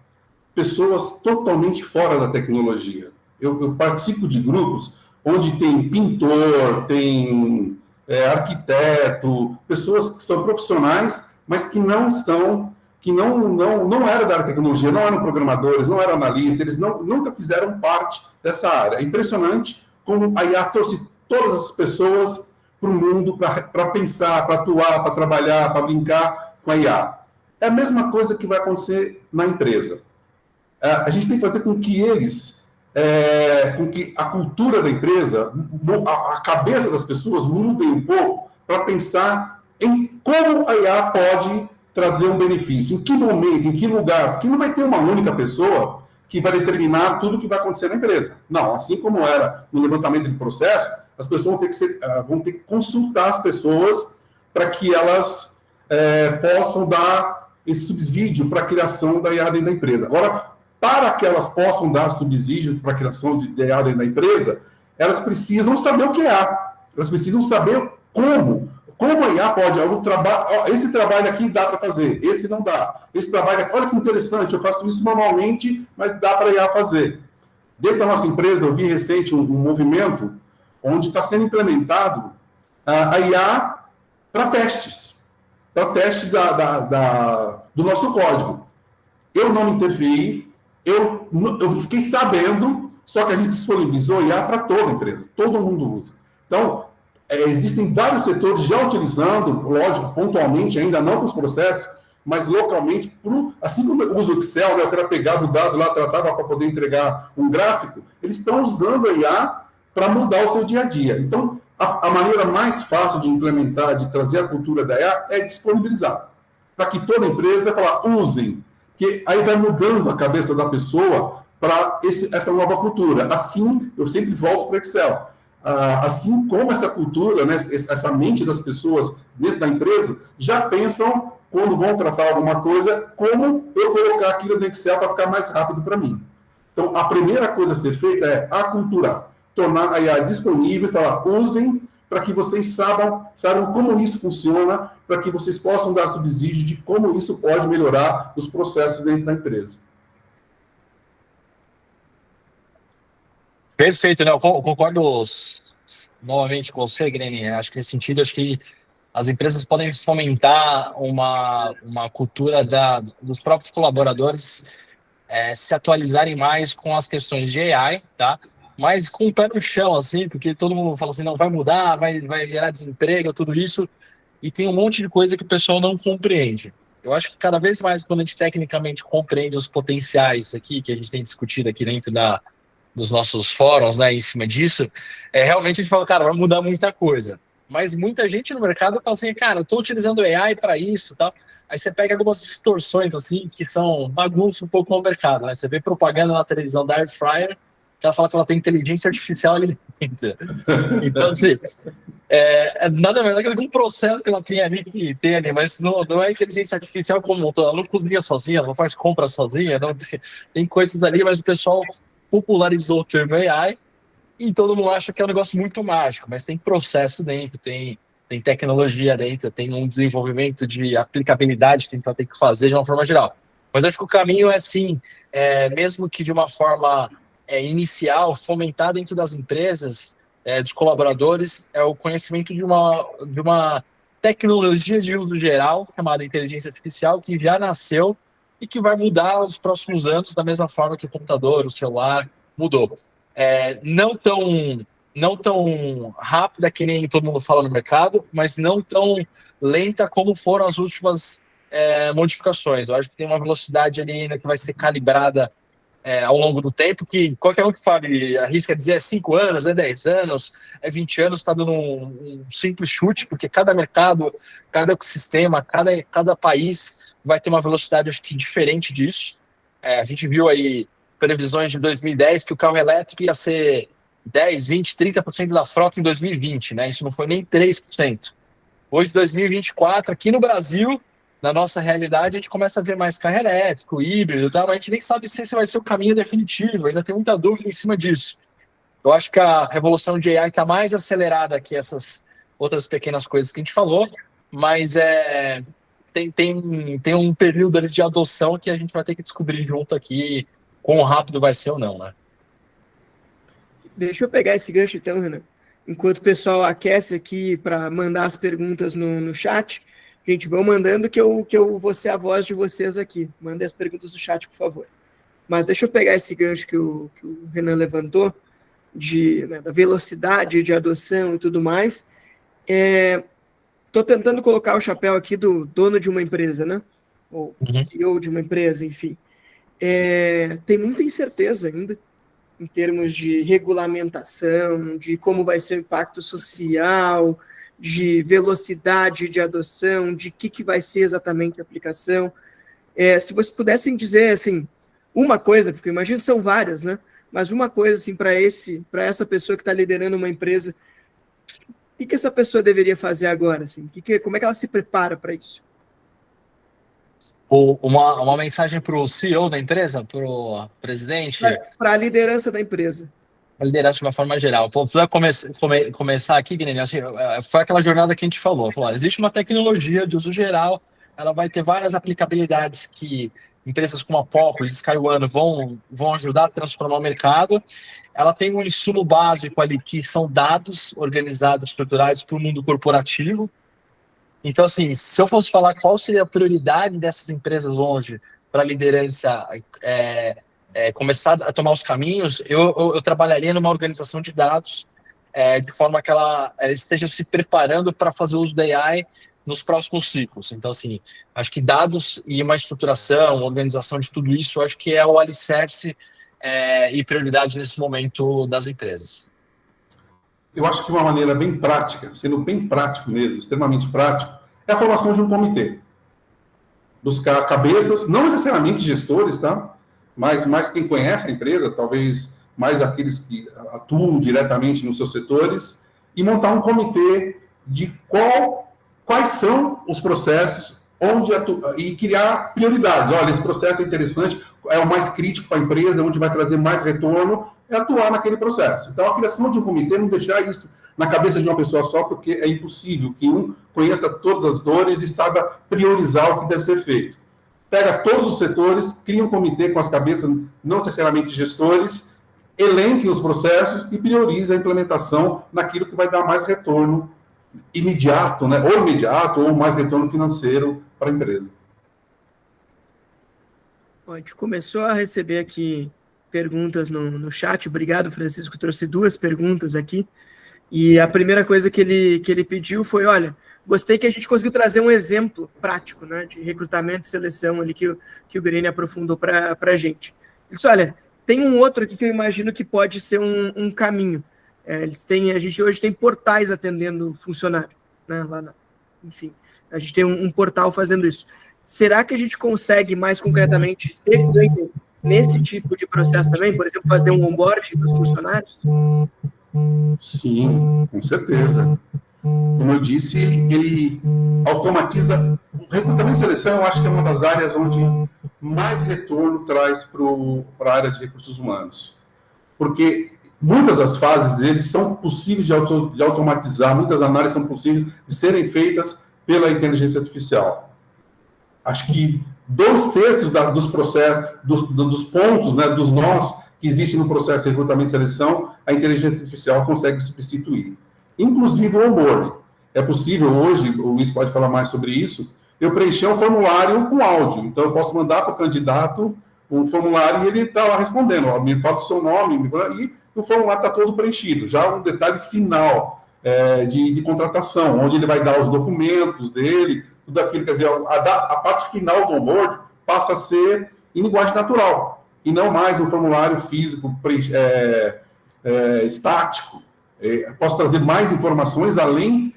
D: pessoas totalmente fora da tecnologia. Eu participo de grupos onde tem pintor, tem arquiteto, pessoas que são profissionais, mas que não eram da área de tecnologia, não eram programadores, não eram analistas, eles nunca fizeram parte dessa área. É impressionante como a IA trouxe todas as pessoas para o mundo para pensar, para atuar, para trabalhar, para brincar com a IA. É a mesma coisa que vai acontecer na empresa. A gente tem que fazer com que com que a cultura da empresa, a cabeça das pessoas mudem um pouco para pensar em como a IA pode trazer um benefício, em que momento, em que lugar, porque não vai ter uma única pessoa que vai determinar tudo o que vai acontecer na empresa. Não, assim como era no levantamento de processo, as pessoas vão ter que consultar as pessoas para que elas possam dar esse subsídio para a criação da IA dentro da empresa. Agora, para que elas possam dar subsídio para a criação de IA dentro da empresa, elas precisam saber o que é. Elas precisam saber como a IA pode, esse trabalho aqui dá para fazer, esse não dá. Esse trabalho aqui, olha que interessante, eu faço isso manualmente, mas dá para a IA fazer. Dentro da nossa empresa, eu vi recente um movimento onde está sendo implementado a IA para testes do nosso código. Eu não me interferi, eu fiquei sabendo, só que a gente disponibilizou IA para toda a empresa, todo mundo usa. Então, existem vários setores já utilizando, lógico, pontualmente, ainda não para os processos, mas localmente, assim como eu uso o Excel, né, eu quero pegar o dado lá, tratava para poder entregar um gráfico, eles estão usando a IA para mudar o seu dia a dia. Então, a maneira mais fácil de implementar, de trazer a cultura da IA, é disponibilizar. Para que toda empresa usem, que aí vai mudando a cabeça da pessoa para essa nova cultura. Assim, eu sempre volto para o Excel. Assim como essa cultura, né, essa mente das pessoas dentro da empresa, já pensam, quando vão tratar alguma coisa, como eu colocar aquilo no Excel para ficar mais rápido para mim. Então, a primeira coisa a ser feita é aculturar, tornar a IA disponível e falar, usem para que vocês saibam como isso funciona, para que vocês possam dar subsídio de como isso pode melhorar os processos dentro da empresa.
B: Perfeito, né? Eu concordo novamente com você, Greni. Acho que nesse sentido, acho que as empresas podem fomentar uma cultura dos próprios colaboradores se atualizarem mais com as questões de AI, tá? Mas com o pé no chão, assim, porque todo mundo fala assim, não, vai mudar, vai gerar desemprego, tudo isso, e tem um monte de coisa que o pessoal não compreende. Eu acho que cada vez mais, quando a gente tecnicamente compreende os potenciais aqui, que a gente tem discutido aqui dentro dos nossos fóruns, né, em cima disso, realmente a gente fala, cara, vai mudar muita coisa. Mas muita gente no mercado fala assim, cara, eu estou utilizando AI para isso, tal. Aí você pega algumas distorções, assim, que são bagunça um pouco no mercado, né? Você vê propaganda na televisão da Air Fryer, que ela fala que ela tem inteligência artificial ali dentro. Então, assim, nada mais é que um processo que ela tem ali, mas não é inteligência artificial como ela não cozinha sozinha, ela não faz compra sozinha, não tem coisas ali, mas o pessoal popularizou o termo AI e todo mundo acha que é um negócio muito mágico, mas tem processo dentro, tem tecnologia dentro, tem um desenvolvimento de aplicabilidade que a gente tem que fazer de uma forma geral. Mas acho que o caminho é assim, mesmo que de uma forma inicial, fomentar dentro das empresas dos colaboradores é o conhecimento de uma tecnologia de uso geral, chamada inteligência artificial, que já nasceu e que vai mudar nos próximos anos, da mesma forma que o computador, o celular, mudou. Não tão rápida que nem todo mundo fala no mercado, mas não tão lenta como foram as últimas modificações. Eu acho que tem uma velocidade ali ainda que vai ser calibrada ao longo do tempo, que qualquer um que fale, arrisca dizer 5 anos, 10 anos, 20 anos, está dando um simples chute, porque cada mercado, cada ecossistema, cada país vai ter uma velocidade, acho que, diferente disso. A gente viu aí previsões de 2010 que o carro elétrico ia ser 10, 20, 30% da frota em 2020, né? Isso não foi nem 3%. Hoje, 2024, aqui no Brasil, na nossa realidade, a gente começa a ver mais carro elétrico, híbrido, tá? Mas a gente nem sabe se esse vai ser o caminho definitivo, ainda tem muita dúvida em cima disso. Eu acho que a revolução de AI está mais acelerada que essas outras pequenas coisas que a gente falou, mas tem um período ali de adoção que a gente vai ter que descobrir junto aqui quão rápido vai ser ou não, né?
C: Deixa eu pegar esse gancho então, Renan. Enquanto o pessoal aquece aqui para mandar as perguntas no chat, gente, vão mandando que eu vou ser a voz de vocês aqui. Mandem as perguntas no chat, por favor. Mas deixa eu pegar esse gancho que o Renan levantou, da velocidade de adoção e tudo mais. Estou tentando colocar o chapéu aqui do dono de uma empresa, né? Ou CEO de uma empresa, enfim. Tem muita incerteza ainda em termos de regulamentação, de como vai ser o impacto social, de velocidade de adoção, de que vai ser exatamente a aplicação. Se vocês pudessem dizer, assim, uma coisa, porque eu imagino que são várias, né? Mas uma coisa, assim, para essa pessoa que está liderando uma empresa, o que essa pessoa deveria fazer agora? Assim? Como é que ela se prepara para isso?
B: Uma mensagem para o CEO da empresa, para o presidente?
C: Para a liderança da empresa.
B: A liderança de uma forma geral. Para começar aqui, Guilherme, assim, foi aquela jornada que a gente falou. Existe uma tecnologia de uso geral, ela vai ter várias aplicabilidades que empresas como a Populis, SkyOne vão ajudar a transformar o mercado. Ela tem um insumo básico ali, que são dados organizados, estruturados para o mundo corporativo. Então, assim, se eu fosse falar qual seria a prioridade dessas empresas hoje para a liderança começar a tomar os caminhos, eu trabalharia numa organização de dados de forma que ela esteja se preparando para fazer uso da AI nos próximos ciclos. Então, assim, acho que dados e uma estruturação, uma organização de tudo isso, acho que é o alicerce e prioridade nesse momento das empresas.
D: Eu acho que uma maneira bem prática, sendo bem prático mesmo, extremamente prático, é a formação de um comitê. Buscar cabeças, não necessariamente gestores, tá? Mas mais quem conhece a empresa, talvez mais aqueles que atuam diretamente nos seus setores, e montar um comitê de quais são os processos e criar prioridades. Olha, esse processo é interessante, é o mais crítico para a empresa, onde vai trazer mais retorno, é atuar naquele processo. Então, a criação de um comitê, não deixar isso na cabeça de uma pessoa só, porque é impossível que um conheça todas as dores e saiba priorizar o que deve ser feito. Pega todos os setores, cria um comitê com as cabeças, não necessariamente gestores, elenque os processos e priorize a implementação naquilo que vai dar mais retorno imediato, né? Ou imediato, ou mais retorno financeiro para a empresa.
C: A gente começou a receber aqui perguntas no chat. Obrigado, Francisco, trouxe 2 perguntas aqui. E a primeira coisa que ele pediu foi, olha, gostei que a gente conseguiu trazer um exemplo prático, né, de recrutamento e seleção ali que o Grêmio aprofundou para a gente. Ele disse, olha, tem um outro aqui que eu imagino que pode ser um caminho. A gente hoje tem portais atendendo funcionário, né, enfim, a gente tem um portal fazendo isso. Será que a gente consegue mais concretamente ter ganho nesse tipo de processo também? Por exemplo, fazer um onboarding dos funcionários?
D: Sim, com certeza. Como eu disse, ele automatiza. O recrutamento e seleção, eu acho que é uma das áreas onde mais retorno traz para a área de recursos humanos. Porque muitas das fases deles são possíveis de automatizar, muitas análises são possíveis de serem feitas pela inteligência artificial. Acho que 2/3 dos processos, dos pontos, né, dos nós que existe no processo de recrutamento e seleção, a inteligência artificial consegue substituir. Inclusive o onboarding. É possível hoje, o Luiz pode falar mais sobre isso, eu preencher um formulário com áudio. Então, eu posso mandar para o candidato um formulário e ele está lá respondendo, ó, me fala o seu nome, e o formulário está todo preenchido. Já um detalhe final de contratação, onde ele vai dar os documentos dele, tudo aquilo, quer dizer, a parte final do onboard passa a ser em linguagem natural, e não mais um formulário físico estático. Posso trazer mais informações além...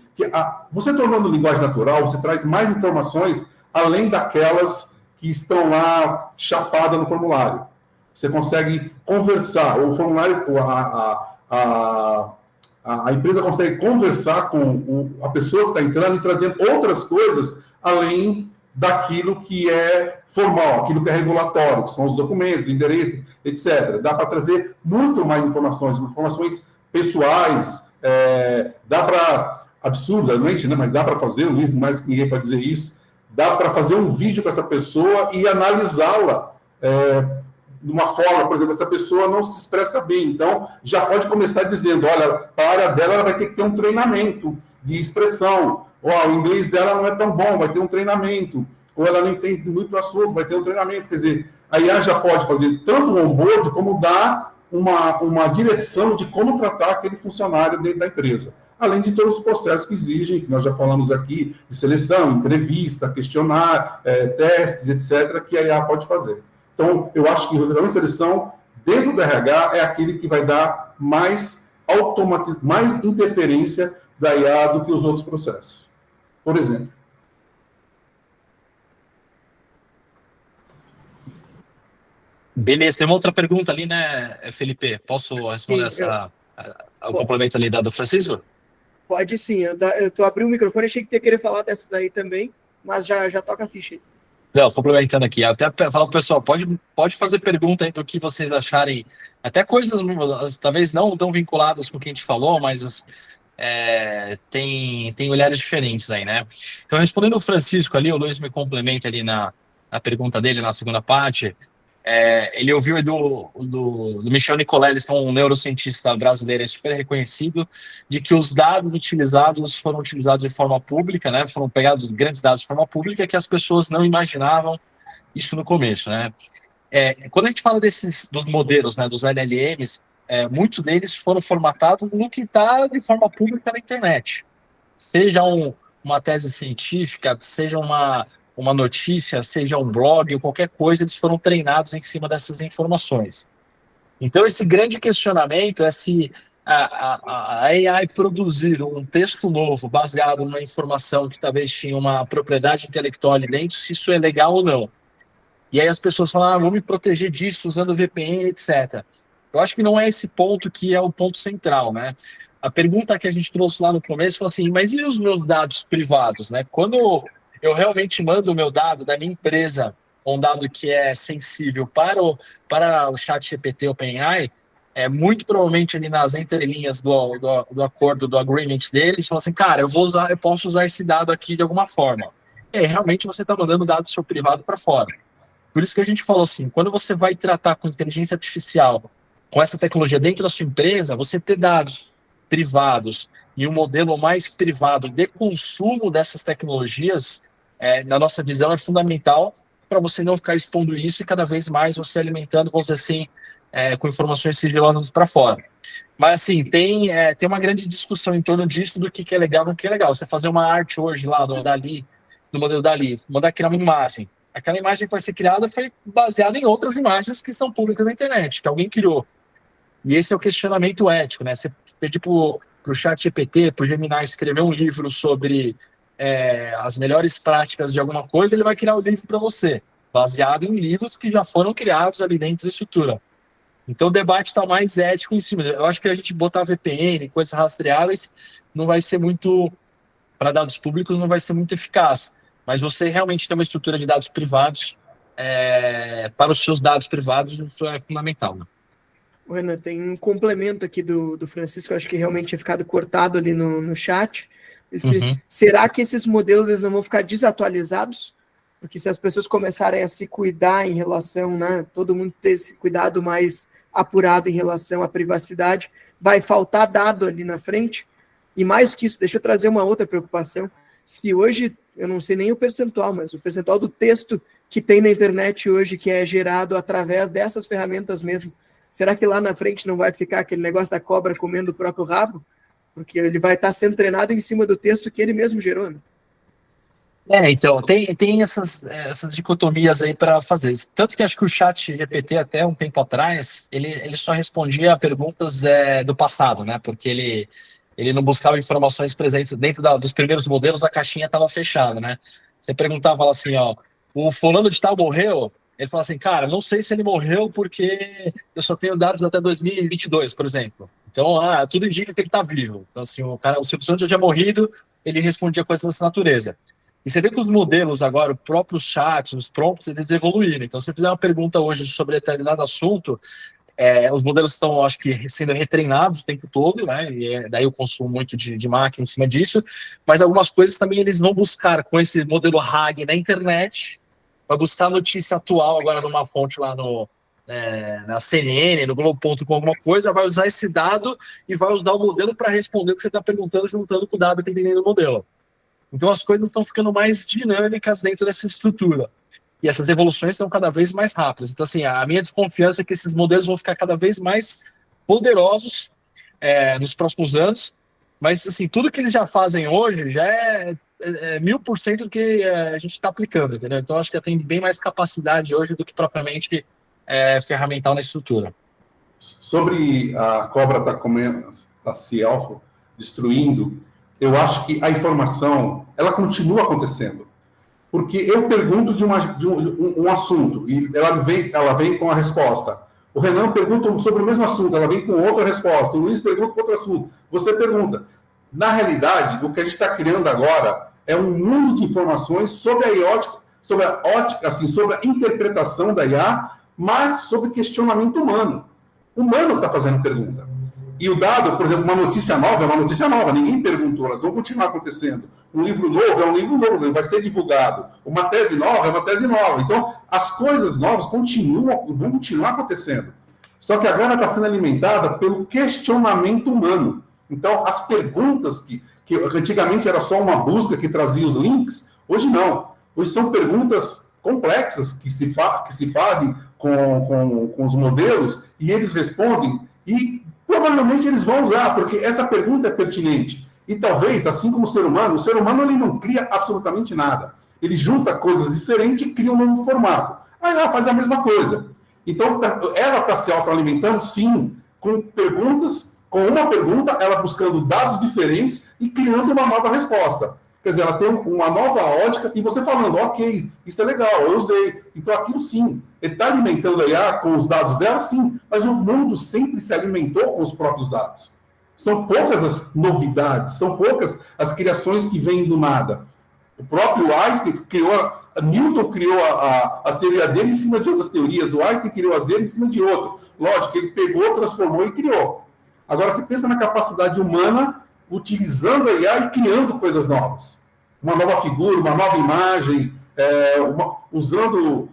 D: Você tornando linguagem natural, você traz mais informações além daquelas que estão lá chapadas no formulário. Você consegue conversar, o formulário, a empresa consegue conversar com a pessoa que está entrando e trazendo outras coisas além daquilo que é formal, aquilo que é regulatório, que são os documentos, endereço, etc. Dá para trazer muito mais informações pessoais, dá para... absurdamente, né? Mas dá para fazer, Luiz, mais que ninguém para dizer isso, dá para fazer um vídeo com essa pessoa e analisá-la de uma forma, por exemplo, essa pessoa não se expressa bem, então já pode começar dizendo, olha, para a área dela ela vai ter que ter um treinamento de expressão, ou o inglês dela não é tão bom, vai ter um treinamento, ou ela não entende muito do assunto, vai ter um treinamento, quer dizer, a IA já pode fazer tanto o onboard como dar uma direção de como tratar aquele funcionário dentro da empresa. Além de todos os processos que exigem, que nós já falamos aqui, de seleção, entrevista, questionário, testes, etc., que a IA pode fazer. Então, eu acho que o recrutamento e seleção, dentro do RH, é aquele que vai dar mais interferência da IA do que os outros processos. Por exemplo.
B: Beleza, tem uma outra pergunta ali, né, Felipe? Posso responder o complemento ali do Francisco?
C: Pode sim, eu tô abrindo o microfone, achei que ia querer falar dessa daí também, mas já toca a ficha aí.
B: Não, complementando aqui, até falar pro pessoal, pode fazer pergunta aí do que vocês acharem, até coisas talvez não tão vinculadas com o que a gente falou, mas tem olhares diferentes aí, né? Então, respondendo o Francisco ali, o Luiz me complementa ali na pergunta dele, na segunda parte. Ele ouviu do Michel Nicolelli, que é um neurocientista brasileiro super reconhecido, de que os dados utilizados foram utilizados de forma pública, né? Foram pegados grandes dados de forma pública que as pessoas não imaginavam isso no começo, né? Quando a gente fala dos modelos, né, dos LLMs, muitos deles foram formatados no que está de forma pública na internet. Seja uma tese científica, seja uma notícia, seja um blog ou qualquer coisa, eles foram treinados em cima dessas informações. Então, esse grande questionamento é se a AI produzir um texto novo baseado numa informação que talvez tinha uma propriedade intelectual ali dentro, se isso é legal ou não. E aí as pessoas falam, vou me proteger disso usando VPN, etc. Eu acho que não é esse ponto que é o ponto central, né? A pergunta que a gente trouxe lá no começo foi assim, mas e os meus dados privados, né? Quando eu realmente mando o meu dado da minha empresa, um dado que é sensível para o ChatGPT OpenAI, muito provavelmente ali nas entrelinhas do acordo, do agreement deles, falam assim, cara, eu posso usar esse dado aqui de alguma forma. E aí, realmente você está mandando dado seu privado para fora. Por isso que a gente falou assim, quando você vai tratar com inteligência artificial, com essa tecnologia dentro da sua empresa, você ter dados privados e um modelo mais privado de consumo dessas tecnologias, na nossa visão, é fundamental para você não ficar expondo isso e cada vez mais você alimentando, vamos dizer assim, com informações sigilosas para fora. Mas, assim, tem uma grande discussão em torno disso, do que é legal e do que é legal. Você fazer uma arte hoje lá no modelo Dali, mandar criar uma imagem. Aquela imagem que vai ser criada foi baseada em outras imagens que são públicas na internet, que alguém criou. E esse é o questionamento ético, né? Você pedir para o ChatGPT, para o Gemini escrever um livro sobre as melhores práticas de alguma coisa, ele vai criar o livro para você, baseado em livros que já foram criados ali dentro da estrutura. Então o debate está mais ético em cima. Eu acho que a gente botar VPN, coisas rastreáveis, não vai ser muito, para dados públicos, não vai ser muito eficaz. Mas você realmente ter uma estrutura de dados privados, para os seus dados privados, isso é fundamental, né?
C: Renan, tem um complemento aqui do Francisco, eu acho que realmente tinha ficado cortado ali no chat. Será que esses modelos eles não vão ficar desatualizados? Porque se as pessoas começarem a se cuidar em relação, né, todo mundo ter esse cuidado mais apurado em relação à privacidade, vai faltar dado ali na frente. E mais do que isso, deixa eu trazer uma outra preocupação. Se hoje, eu não sei nem o percentual, mas o percentual do texto que tem na internet hoje, que é gerado através dessas ferramentas mesmo, será que lá na frente não vai ficar aquele negócio da cobra comendo o próprio rabo? Porque ele vai estar sendo treinado em cima do texto que ele mesmo gerou, né?
B: Então, tem essas dicotomias aí para fazer. Tanto que acho que o chat GPT, até um tempo atrás, ele só respondia a perguntas do passado, né? Porque ele não buscava informações presentes dentro dos primeiros modelos, a caixinha estava fechada, né? Você perguntava lá assim, ó, o fulano de tal morreu? Ele fala assim, cara, não sei se ele morreu porque eu só tenho dados até 2022, por exemplo. Então, tudo indica que ele está vivo. Então, assim, o Silvio Santos já tinha morrido, ele respondia coisas dessa natureza. E você vê que os modelos agora, os próprios chats, os prompts, eles evoluíram. Então, se você fizer uma pergunta hoje sobre determinado assunto, os modelos estão, acho que, sendo retreinados o tempo todo, né? E daí eu consumo muito de máquina em cima disso. Mas algumas coisas também eles vão buscar com esse modelo RAG na internet, vai buscar notícia atual agora numa fonte lá na CNN, no Globo.com, alguma coisa, vai usar esse dado e vai usar o modelo para responder o que você está perguntando, juntando com o dado que está entendendo o modelo. Então as coisas estão ficando mais dinâmicas dentro dessa estrutura. E essas evoluções estão cada vez mais rápidas. Então, assim, a minha desconfiança é que esses modelos vão ficar cada vez mais poderosos nos próximos anos. Mas, assim, tudo que eles já fazem hoje já é 1000% do que a gente está aplicando, entendeu? Então, acho que já tem bem mais capacidade hoje do que propriamente ferramental na estrutura.
D: Sobre a cobra tá se auto-destruindo, eu acho que a informação, ela continua acontecendo. Porque eu pergunto de um assunto e ela vem com a resposta. O Renan pergunta sobre o mesmo assunto, ela vem com outra resposta. O Luiz pergunta com outro assunto. Você pergunta. Na realidade, o que a gente está criando agora é um mundo de informações sobre a ótica, sobre a interpretação da IA, mas sobre questionamento humano. O humano está fazendo pergunta. E o dado, por exemplo, uma notícia nova é uma notícia nova, ninguém perguntou, elas vão continuar acontecendo. Um livro novo é um livro novo, vai ser divulgado. Uma tese nova é uma tese nova. Então, as coisas novas vão continuar acontecendo. Só que agora está sendo alimentada pelo questionamento humano. Então, as perguntas que antigamente era só uma busca que trazia os links, hoje não. Hoje são perguntas complexas que se fazem com os modelos e eles respondem e provavelmente eles vão usar, porque essa pergunta é pertinente. E talvez, assim como o ser humano ele não cria absolutamente nada. Ele junta coisas diferentes e cria um novo formato. Aí ela faz a mesma coisa. Então, ela está se autoalimentando, sim, com perguntas, com uma pergunta, ela buscando dados diferentes e criando uma nova resposta. Quer dizer, ela tem uma nova ótica e você falando, ok, isso é legal, eu usei. Então, aquilo sim, ele está alimentando a IA com os dados dela, sim, mas o mundo sempre se alimentou com os próprios dados. São poucas as novidades, são poucas as criações que vêm do nada. O próprio Einstein Newton criou as teorias dele em cima de outras teorias, o Einstein criou as dele em cima de outras. Lógico, ele pegou, transformou e criou. Agora, você pensa na capacidade humana utilizando a IA e criando coisas novas. Uma nova figura, uma nova imagem, usando,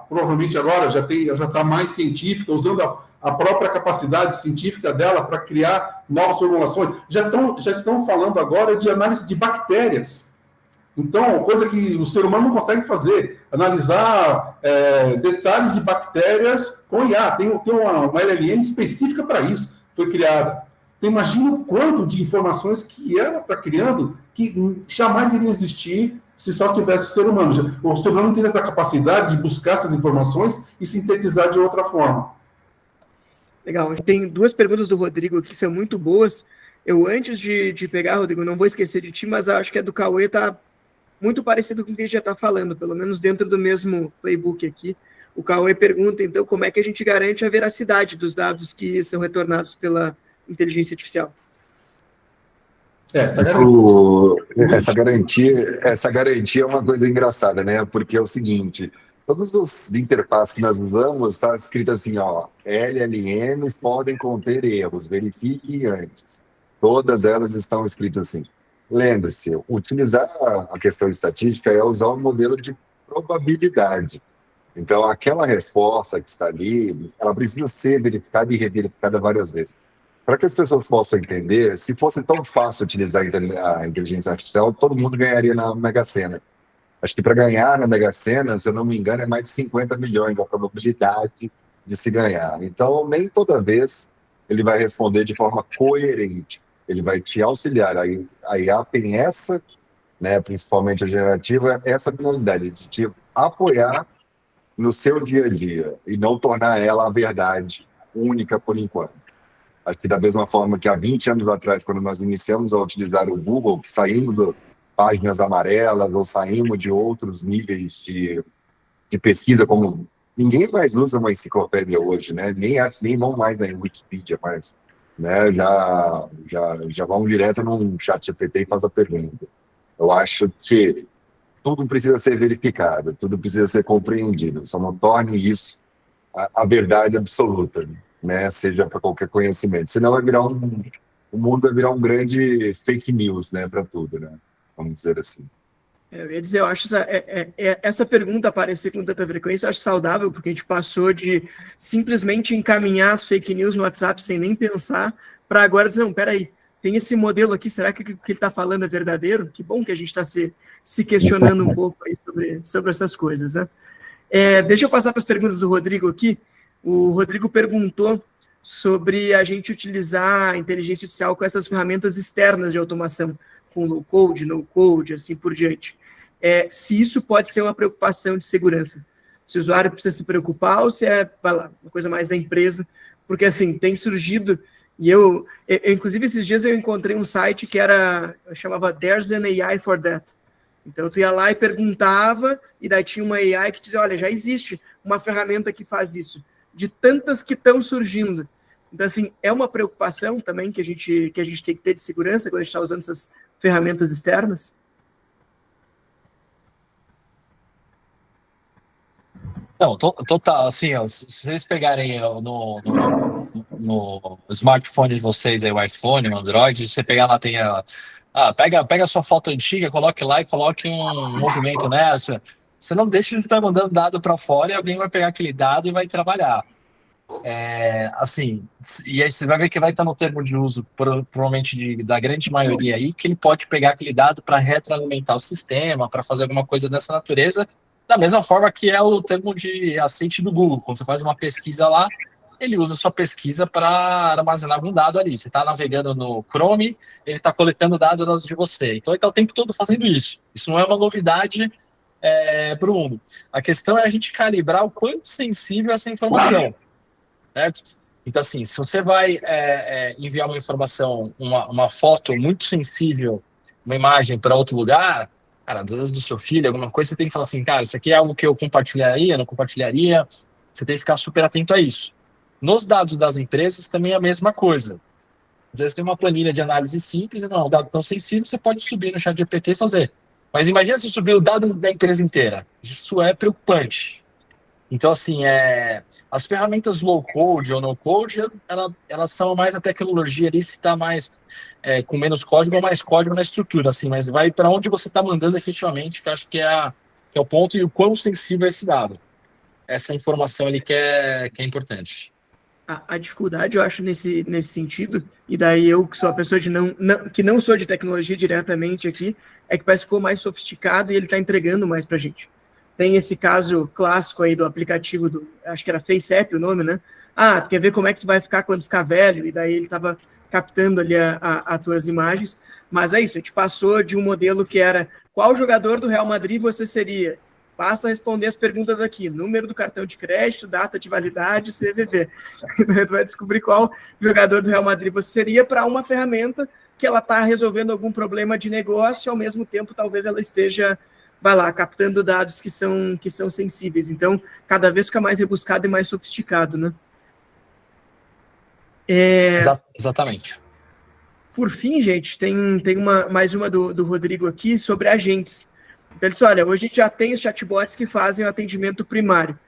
D: provavelmente agora já está mais científica, usando a própria capacidade científica dela para criar novas formulações. Já estão falando agora de análise de bactérias. Então, coisa que o ser humano não consegue fazer, analisar detalhes de bactérias com IA. Tem uma LLM específica para isso, foi criada. Então, imagina o quanto de informações que ela está criando que jamais iriam existir se só tivesse o ser humano. O ser humano não tem essa capacidade de buscar essas informações e sintetizar de outra forma.
C: Legal. Tem duas perguntas do Rodrigo aqui que são muito boas. Eu, antes de pegar, Rodrigo, não vou esquecer de ti, mas acho que a do Cauê está muito parecido com o que a gente já está falando, pelo menos dentro do mesmo playbook aqui. O Cauê pergunta, então, como é que a gente garante a veracidade dos dados que são retornados pela inteligência artificial?
E: Essa garantia é uma coisa engraçada, né? Porque é o seguinte, todos os interfaces que nós usamos está escrito assim, ó, LLMs podem conter erros, verifique antes. Todas elas estão escritas assim. Lembre-se, utilizar a questão estatística é usar um modelo de probabilidade. Então, aquela resposta que está ali, ela precisa ser verificada e reverificada várias vezes. Para que as pessoas possam entender, se fosse tão fácil utilizar a inteligência artificial, todo mundo ganharia na Mega Sena. Acho que para ganhar na Mega Sena, se eu não me engano, é mais de 50 milhões a probabilidade de se ganhar. Então, nem toda vez ele vai responder de forma coerente. Ele vai te auxiliar. A IA tem essa, né, principalmente a generativa, essa finalidade de te apoiar no seu dia a dia e não tornar ela a verdade única por enquanto. Acho que da mesma forma que há 20 anos atrás, quando nós iniciamos a utilizar o Google, que saímos de páginas amarelas ou saímos de outros níveis de pesquisa, como ninguém mais usa uma enciclopédia hoje, né? Nem vão mais na Wikipedia, mas né? já vão direto num chat GPT e faz a pergunta. Eu acho que tudo precisa ser verificado, tudo precisa ser compreendido, só não torne isso a verdade absoluta, né? Seja para qualquer conhecimento, senão vai virar o mundo vai virar um grande fake news, né? Para tudo, né? Vamos dizer assim.
C: Eu ia dizer, eu acho essa pergunta aparecer com tanta frequência, eu acho saudável, porque a gente passou de simplesmente encaminhar as fake news no WhatsApp sem nem pensar, para agora dizer, não, peraí, tem esse modelo aqui, será que o que ele está falando é verdadeiro? Que bom que a gente está se questionando um pouco aí sobre essas coisas, né? Deixa eu passar para as perguntas do Rodrigo aqui. O Rodrigo perguntou sobre a gente utilizar a inteligência artificial com essas ferramentas externas de automação, com low-code, no-code, assim por diante. Se isso pode ser uma preocupação de segurança. Se o usuário precisa se preocupar ou se é, vai lá, uma coisa mais da empresa, porque, assim, tem surgido, e eu inclusive, esses dias eu encontrei um site que chamava There's an AI for That. Então, tu ia lá e perguntava, e daí tinha uma AI que dizia, olha, já existe uma ferramenta que faz isso, de tantas que estão surgindo. Então, assim, é uma preocupação também que a gente tem que ter de segurança quando a gente está usando essas ferramentas externas?
B: Não, total, assim, ó, se vocês pegarem no smartphone de vocês, aí, o iPhone, o Android, você pegar lá, tem pega a sua foto antiga, coloque lá e coloque um movimento nessa. Você não deixa de estar mandando dado para fora e alguém vai pegar aquele dado e vai trabalhar. Assim, e aí você vai ver que vai estar no termo de uso, provavelmente da grande maioria aí, que ele pode pegar aquele dado para retroalimentar o sistema, para fazer alguma coisa dessa natureza, da mesma forma que é o termo de aceite do Google. Quando você faz uma pesquisa lá, ele usa a sua pesquisa para armazenar algum dado ali. Você está navegando no Chrome, ele está coletando dados de você. Então ele está o tempo todo fazendo isso. Isso não é uma novidade para o mundo. A questão é a gente calibrar o quanto sensível é essa informação. Certo? Então, assim, se você vai enviar uma informação, uma foto muito sensível, uma imagem para outro lugar, cara, às vezes do seu filho, alguma coisa, você tem que falar assim, cara, isso aqui é algo que eu compartilharia, não compartilharia, você tem que ficar super atento a isso. Nos dados das empresas também é a mesma coisa. Às vezes tem uma planilha de análise simples, e não é um dado tão sensível, você pode subir no chat GPT e fazer. Mas imagina se subir o dado da empresa inteira. Isso é preocupante. Então, assim, as ferramentas low-code ou no-code, elas são mais a tecnologia ali, se está mais com menos código ou mais código na estrutura, assim, mas vai para onde você está mandando efetivamente, que eu acho que é o ponto e o quão sensível é esse dado. Essa informação ali que é importante.
C: A dificuldade, eu acho, nesse sentido, e daí eu, que sou a pessoa que não sou de tecnologia diretamente aqui, é que parece que ficou mais sofisticado e ele está entregando mais para a gente. Tem esse caso clássico aí do aplicativo acho que era FaceApp o nome, né? Tu quer ver como é que tu vai ficar quando ficar velho? E daí ele estava captando ali as tuas imagens. Mas é isso, a gente passou de um modelo que era qual jogador do Real Madrid você seria? Basta responder as perguntas aqui, número do cartão de crédito, data de validade, CVV. Tu vai descobrir qual jogador do Real Madrid você seria para uma ferramenta que ela está resolvendo algum problema de negócio e ao mesmo tempo talvez ela esteja captando dados que são sensíveis. Então, cada vez fica mais rebuscado e mais sofisticado, né?
B: Exatamente.
C: Por fim, gente, tem mais uma do Rodrigo aqui sobre agentes. Então, ele disse, olha, hoje a gente já tem os chatbots que fazem o atendimento primário.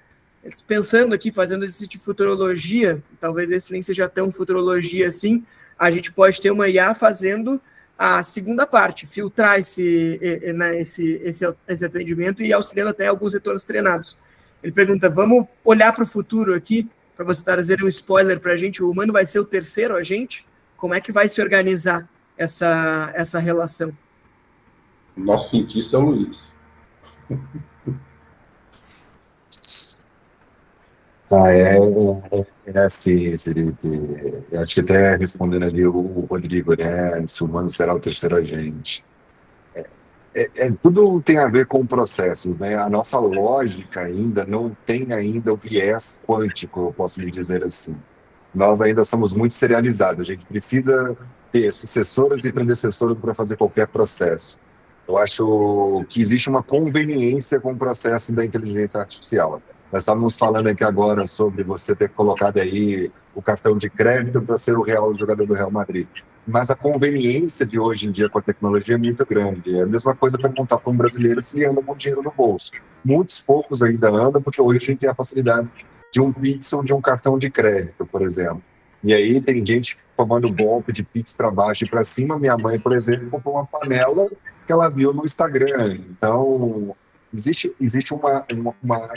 C: Eles pensando aqui, fazendo exercício de futurologia, talvez esse nem seja tão futurologia assim, a gente pode ter uma IA fazendo a segunda parte, filtrar esse atendimento e auxiliando até alguns retornos treinados. Ele pergunta, vamos olhar para o futuro aqui, para você trazer um spoiler para a gente, o humano vai ser o terceiro agente? Como é que vai se organizar essa relação?
D: O nosso cientista é o Luiz.
E: É assim, Felipe. Eu acho que até respondendo ali o Rodrigo, né? Se o humano será o terceiro agente. Tudo tem a ver com processos, né? A nossa lógica ainda não tem ainda o viés quântico, eu posso lhe dizer assim. Nós ainda somos muito serializados. A gente precisa ter sucessoras e predecessoras para fazer qualquer processo. Eu acho que existe uma conveniência com o processo da inteligência artificial. Nós estávamos falando aqui agora sobre você ter colocado aí o cartão de crédito para ser o real jogador do Real Madrid. Mas a conveniência de hoje em dia com a tecnologia é muito grande. É a mesma coisa para contar para um brasileiro se anda com dinheiro no bolso. Muitos poucos ainda andam, porque hoje a gente tem a facilidade de um Pix ou de um cartão de crédito, por exemplo. E aí tem gente tomando golpe de Pix para baixo e para cima. Minha mãe, por exemplo, comprou uma panela que ela viu no Instagram. Então, existe uma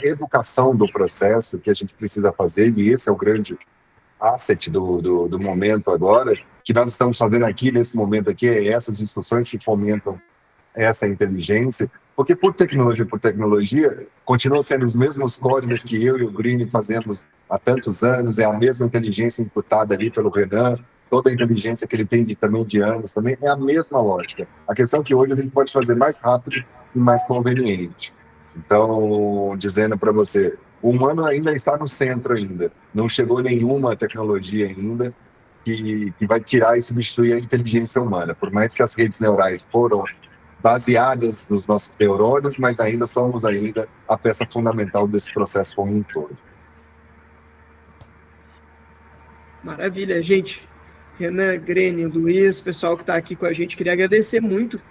E: educação do processo que a gente precisa fazer, e esse é o grande asset do momento agora, que nós estamos fazendo aqui, nesse momento aqui, é essas instruções que fomentam essa inteligência, porque por tecnologia, continuam sendo os mesmos códigos que eu e o Green fazemos há tantos anos, é a mesma inteligência imputada ali pelo Renan, toda a inteligência que ele tem também de anos, também é a mesma lógica. A questão é que hoje a gente pode fazer mais rápido e mais conveniente. Então, dizendo para você, o humano ainda está no centro ainda, não chegou nenhuma tecnologia ainda que vai tirar e substituir a inteligência humana, por mais que as redes neurais foram baseadas nos nossos neurônios, mas ainda somos a peça fundamental desse processo como um todo.
C: Maravilha, gente. Renan, Grêmio, Luiz, pessoal que está aqui com a gente, queria agradecer muito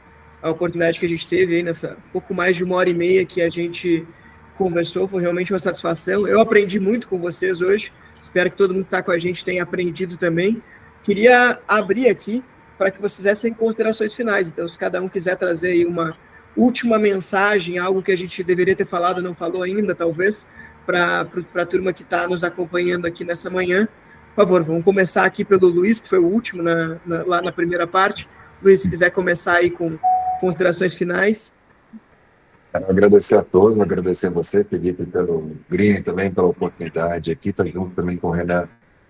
C: a oportunidade que a gente teve aí nessa pouco mais de 1h30 que a gente conversou, foi realmente uma satisfação. Eu aprendi muito com vocês hoje, espero que todo mundo que está com a gente tenha aprendido também. Queria abrir aqui para que vocês fizessem considerações finais, então se cada um quiser trazer aí uma última mensagem, algo que a gente deveria ter falado, não falou ainda, talvez, para a turma que está nos acompanhando aqui nessa manhã. Por favor, vamos começar aqui pelo Luiz, que foi o último lá na primeira parte. Luiz, se quiser começar aí com considerações finais.
E: Quero agradecer a todos, agradecer a você, Felipe, pelo Green também, pela oportunidade aqui, estou junto também com o Renan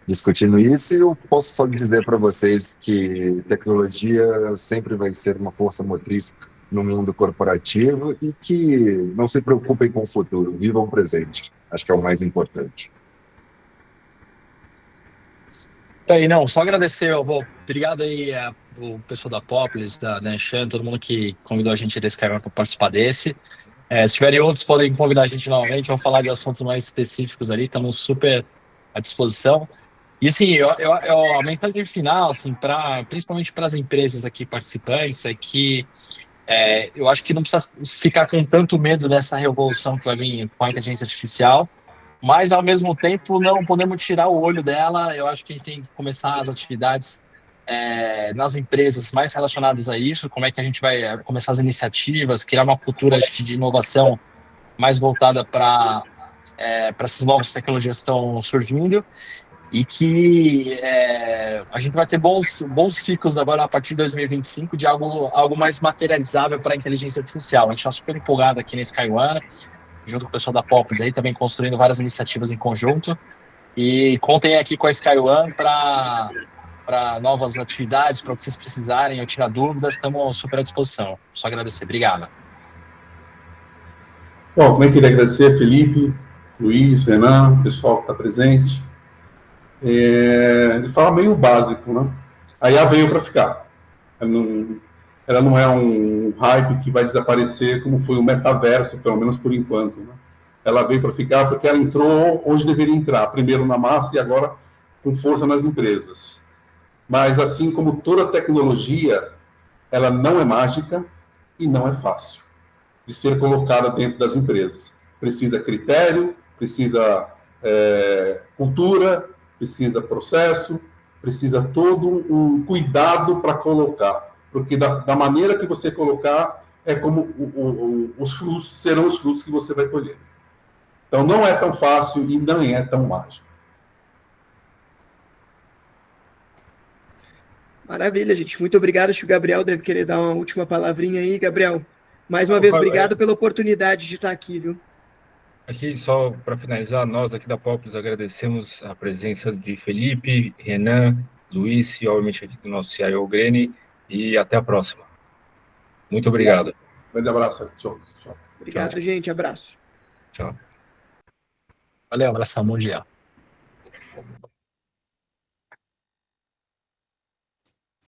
E: discutindo isso, e eu posso só dizer para vocês que tecnologia sempre vai ser uma força motriz no mundo corporativo e que não se preocupem com o futuro, vivam o presente, acho que é o mais importante.
B: Aí, não, só agradecer, obrigado aí o pessoal da Poplis, da Anshan, todo mundo que convidou a gente desse canal para participar desse. Se tiverem outros, podem convidar a gente novamente, vamos falar de assuntos mais específicos ali, estamos super à disposição. E assim, a mensagem final, assim, principalmente para as empresas aqui participantes, é que eu acho que não precisa ficar com tanto medo dessa revolução que vai vir com a inteligência artificial, mas, ao mesmo tempo, não podemos tirar o olho dela. Eu acho que a gente tem que começar as atividades nas empresas mais relacionadas a isso, como é que a gente vai começar as iniciativas, criar uma cultura de inovação mais voltada para essas novas tecnologias que estão surgindo, e que a gente vai ter bons ciclos agora a partir de 2025 de algo mais materializável para a inteligência artificial. A gente está super empolgado aqui na SkyOne, junto com o pessoal da Poplis aí, também construindo várias iniciativas em conjunto. E contem aqui com a SkyOne para novas atividades, para o que vocês precisarem, eu tirar dúvidas, estamos super à disposição. Só agradecer. Obrigado.
D: Bom, também queria agradecer Felipe, Luiz, Renan, o pessoal que está presente. Ele fala meio básico, né? A IA veio para ficar. Ela não é um hype que vai desaparecer como foi o metaverso, pelo menos por enquanto, né? Ela veio para ficar porque ela entrou onde deveria entrar, primeiro na massa e agora com força nas empresas. Mas assim como toda tecnologia, ela não é mágica e não é fácil de ser colocada dentro das empresas. Precisa critério, precisa cultura, precisa processo, precisa todo um cuidado para colocar. Porque da maneira que você colocar, é como os frutos serão os frutos que você vai colher. Então, não é tão fácil e não é tão ágil.
C: Maravilha, gente. Muito obrigado. Acho que o Gabriel deve querer dar uma última palavrinha aí. Gabriel, mais uma vez, obrigado pela oportunidade de estar aqui, viu?
A: Aqui, só para finalizar, nós aqui da Populis agradecemos a presença de Felipe, Renan, Luiz e, obviamente, aqui do nosso CIO Greni, e até a próxima. Muito obrigado.
D: Grande abraço. Tchau.
C: Obrigado,
A: Tchau.
C: gente. Abraço.
A: Tchau.
B: Valeu, abração, bom dia.